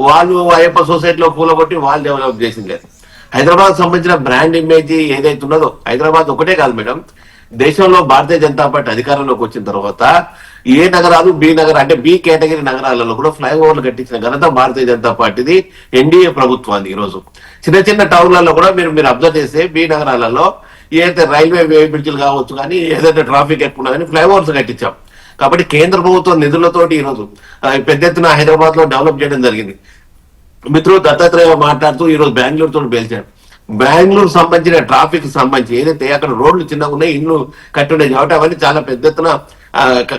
వాళ్ళు అయ్యప్ప సొసైటీలో పూలగొట్టి వాళ్ళు డెవలప్ చేసింది లేదు. హైదరాబాద్ సంబంధించిన బ్రాండ్ ఇమేజ్ ఏదైతే ఉన్నదో హైదరాబాద్ ఒకటే కాదు మేడం, దేశంలో భారతీయ జనతా పార్టీ అధికారంలోకి వచ్చిన తర్వాత ఏ నగరాలు బి నగరం అంటే బి కేటగిరీ నగరాలలో కూడా ఫ్లైఓవర్లు కట్టించిన ఘనత భారతీయ జనతా పార్టీది, ఎన్డీఏ ప్రభుత్వాన్ని. ఈ రోజు చిన్న టౌన్లలో కూడా మీరు అబ్జర్వ్ చేస్తే బి నగరాలలో ఏదైతే రైల్వే బ్రిడ్జ్లు కావచ్చు కానీ ఏదైతే ట్రాఫిక్ ఎక్కువ కానీ ఫ్లైఓవర్స్ కట్టించాం. కాబట్టి కేంద్ర ప్రభుత్వం నిధులతోటి ఈ రోజు పెద్ద ఎత్తున హైదరాబాద్ లో డెవలప్ చేయడం జరిగింది. మిత్రుడు దత్తాత్రేయ మాట్లాడుతూ ఈ రోజు బెంగళూరు తోటి పేల్చాడు. బెంగళూరు సంబంధించిన ట్రాఫిక్ సంబంధించి ఏదైతే అక్కడ రోడ్లు చిన్నగా ఉన్నాయి, ఇల్లు కట్టున్నాయి కాబట్టి అవన్నీ చాలా పెద్ద ఎత్తున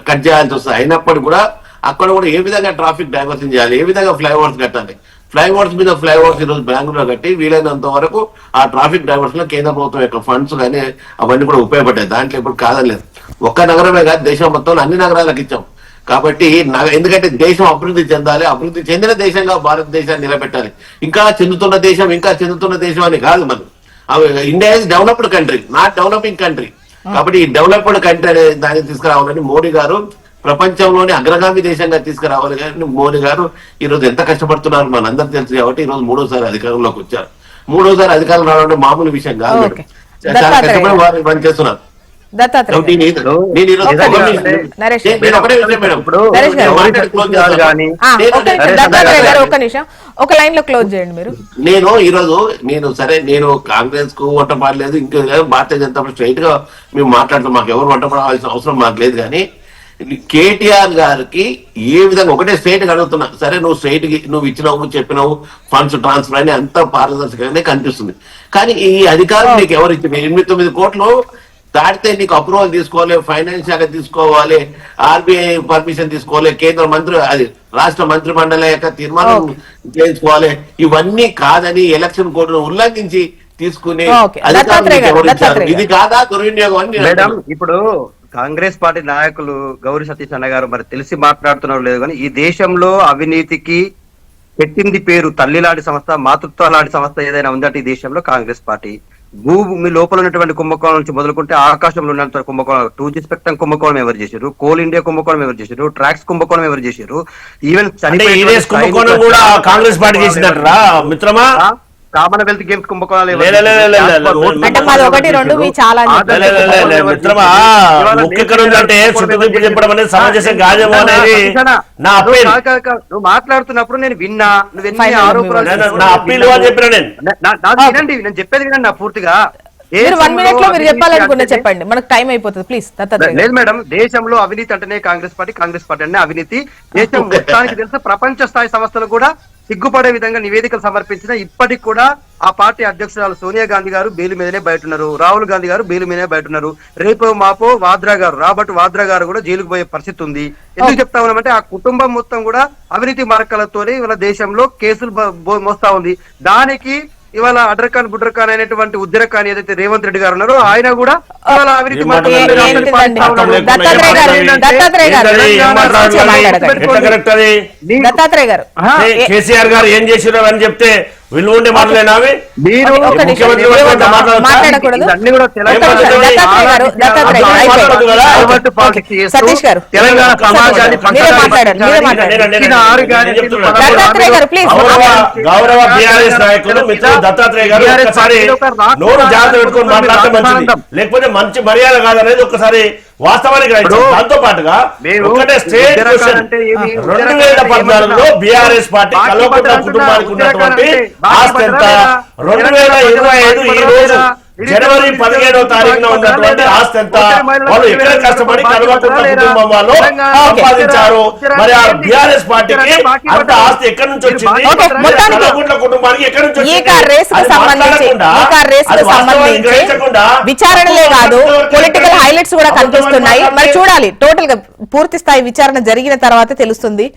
కట్ చేయాల్సి వస్తుంది. అయినప్పటికీ కూడా అక్కడ కూడా ఏ విధంగా ట్రాఫిక్ డైవర్షన్ చేయాలి, ఏ విధంగా ఫ్లైఓవర్స్ కట్టాలి, ఫ్లైఓవర్స్ మీద ఫ్లైఓవర్స్ ఈ రోజు బెంగళూరులో కట్టి వీలైనంత వరకు ఆ ట్రాఫిక్ డైవర్షన్ లో కేంద్ర ప్రభుత్వం యొక్క ఫండ్స్ కానీ అవన్నీ కూడా ఉపయోగపడ్డాయి. దాంట్లో ఇప్పుడు కాదలేదు. ఒక్క నగరమే కాదు దేశం మొత్తంలో అన్ని నగరాలకు ఇచ్చాం. కాబట్టి ఎందుకంటే దేశం అభివృద్ధి చెందాలి, అభివృద్ధి చెందిన దేశంగా భారతదేశాన్ని నిలబెట్టాలి. ఇంకా చెందుతున్న దేశం అని కాదు. మనం India is developed country, not developing country. కాబట్టి ఈ డెవలప్డ్ కంట్రీ అనే దాన్ని తీసుకురావాలని మోడీ గారు ప్రపంచంలోనే అగ్రగామి దేశంగా తీసుకురావాలి. కానీ మోడీ గారు ఈ రోజు ఎంత కష్టపడుతున్నారు మనందరూ తెలుసు. కాబట్టి ఈ రోజు మూడోసారి అధికారంలోకి వచ్చారు. మూడోసారి అధికారం రావడం మామూలు విషయం కాదు. చాలా కష్టపడి వారు పనిచేస్తున్నారు. ఒక లైన్ లో క్లోజ్ చేయండి మీరు. నేను కాంగ్రెస్ కు వంట పడలేదు, ఇంకా భారతీయ జనతా పార్టీ స్ట్రైట్ గా మేము మాట్లాడుతాం. మాకు ఎవరు వంట పడాల్సిన అవసరం మాకు లేదు. కానీ కేటీఆర్ గారికి ఏ విధంగా ఒకటే స్ట్రైట్ గా అడుగుతున్నా, సరే నువ్వు స్ట్రైట్ కి నువ్వు ఇచ్చినావు చెప్పినావు ఫండ్స్ ట్రాన్స్ఫర్ అని అంత పారదర్శకంగానే కనిపిస్తుంది. కానీ ఈ అధికారం నీకు ఎవరు ఇచ్చింది? 8-9 కోట్లు దాటితే నీకు అప్రూవల్ తీసుకోవాలి, ఫైనాన్స్ శాఖ తీసుకోవాలి, ఆర్బీఐ పర్మిషన్ తీసుకోవాలి, కేంద్ర మంత్రి అది రాష్ట్ర మంత్రి మండలి యొక్క తీర్మానం చేయించుకోవాలి. ఇవన్నీ కాదని ఎలక్షన్ కోడ్ను ఉల్లంఘించి తీసుకునే అధికారం ఎవరు ఇచ్చారు? ఇది కాదా దుర్వినియోగం అని మేడం. ఇప్పుడు కాంగ్రెస్ పార్టీ నాయకులు గౌరీ సతీష్ అన్న గారు మరి తెలిసి మాట్లాడుతున్నారు లేదు కానీ ఈ దేశంలో అవినీతికి పెట్టింది పేరు తల్లి లాంటి సంస్థ, మాతృత్వ లాంటి సంస్థ ఏదైనా ఉందంటే ఈ దేశంలో కాంగ్రెస్ పార్టీ. భూమి లోపల ఉన్నటువంటి కుంభకోణం నుంచి మొదలుకుంటే ఆకాశంలో ఉన్నంత కుంభకోణం, 2G స్పెక్ట్రమ్ కుంభకోణం ఎవరు చేశారు, కోల్ ఇండియా కుంభకోణం ఎవరు చేశారు, ట్రాక్స్ కుంభకోణం ఎవరు చేశారు, ఈవెన్ కుంభకోణం కూడా కాంగ్రెస్ పార్టీ చేసిందట మిత్రమా. కామన్వెల్త్ గేమ్స్ కుంభకోణాలు అంటే మాది 1, 2 మీ చాలా మిత్రమా. ముఖ్యకరం ఉందంటే చుట్టూ చెప్పడం అనేది సమంజసం కాదేమో అనేది నా అప్పీల్. నువ్వు మాట్లాడుతున్నప్పుడు నేను విన్నా, నువ్వు ఆరోపణలు నా అప్పీల్ అని చెప్పిన వినండి, నేను చెప్పేది వినండి నా పూర్తిగా. మీరు 1 minute లో మీరు చెప్పాలనుకున్నా చెప్పండి, మనకు టైం అయిపోతుంది ప్లీజ్. లేదు మేడం, దేశంలో అవినీతి అంటేనే కాంగ్రెస్ పార్టీ, కాంగ్రెస్ పార్టీ అంటే అవినీతి. దేశం మొత్తానికి తెలుసు, ప్రపంచ స్థాయి సంస్థలు కూడా సిగ్గుపడే విధంగా నివేదికలు సమర్పించిన ఇప్పటికి కూడా ఆ పార్టీ అధ్యక్షురాలు సోనియా గాంధీ గారు బెయిల్ మీదనే బయట ఉన్నారు, రాహుల్ గాంధీ గారు బెయిల్ మీదనే బయట ఉన్నారు, రేపో మాపో రాబర్ట్ వాద్రా గారు కూడా జైలుకు పోయే పరిస్థితి ఉంది. ఎందుకు చెప్తా ఉన్నామంటే ఆ కుటుంబం మొత్తం కూడా అవినీతి మార్కలతోనే ఇవాళ దేశంలో కేసులు మోస్తా ఉంది. దానికి ఇవాళ అడ్రకాన్ బుడ్రకాన్ అయినటువంటి ఉద్రకాన్ ఏదైతే రేవంత్ రెడ్డి గారు ఉన్నారో ఆయన కూడా ఇవాళ అవినీతి దత్తాత్రేయ గారు కేసీఆర్ గారు ఏం చేసినారు అని చెప్తే వీళ్ళు ఉండే మాటలేనా అవి? మీరు మాట్లాడకూడదు. సతీష్ గారు తెలంగాణ సమాజాన్ని గౌరవ బీఆర్ఎస్ నాయకులు మిత్రులు దత్తాత్రేయ గారు ఒక్కసారి నోరు జాగ్రత్త పెట్టుకొని మాట్లాడటం మంచిది, లేకపోతే మంచి మర్యాద కాదనేది ఒక్కసారి వాస్తవానికి దాంతో పాటుగా ఒకటే స్టేట్ క్వశ్చన్. 2014లో బీఆర్ఎస్ పార్టీ కల్వకుంట్ల కుటుంబానికి ఉన్నటువంటి ఆస్తి ఎంత? 2025 ఈ రోజు జనవరి 17వ తారీఖున ఉన్నటువంటి ఆస్తి ఎంత? వాళ్ళు ఎక్కడ కష్టపడి కల్వకుంట్ల కుటుంబం వాళ్ళు సంపాదించారు. మరి ఆ బీఆర్ఎస్ పార్టీకి అంత ఆస్తి ఎక్కడి నుంచి వచ్చింది? కల్వకుంట్ల కుటుంబానికి ఎక్కడి నుంచి వచ్చింది? విచారణలే కాదు, పొలిటికల్ హైలైట్స్ కూడా కనిపిస్తున్నాయి. మరి చూడాలి, టోటల్ గా పూర్తి స్థాయి విచారణ జరిగిన తర్వాత తెలుస్తుంది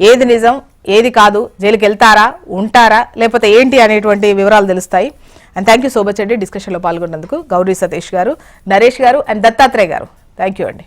ఏది నిజం ఏది కాదు, జైలుకి వెళ్తారా ఉంటారా లేకపోతే ఏంటి అనేటువంటి వివరాలు తెలుస్తాయి. And thank you so much అండి డిస్కషన్లో పాల్గొన్నందుకు గౌరీ సతీష్ గారు, నరేష్ గారు అండ్ దత్తాత్రేయ గారు. థ్యాంక్ యూ అండి.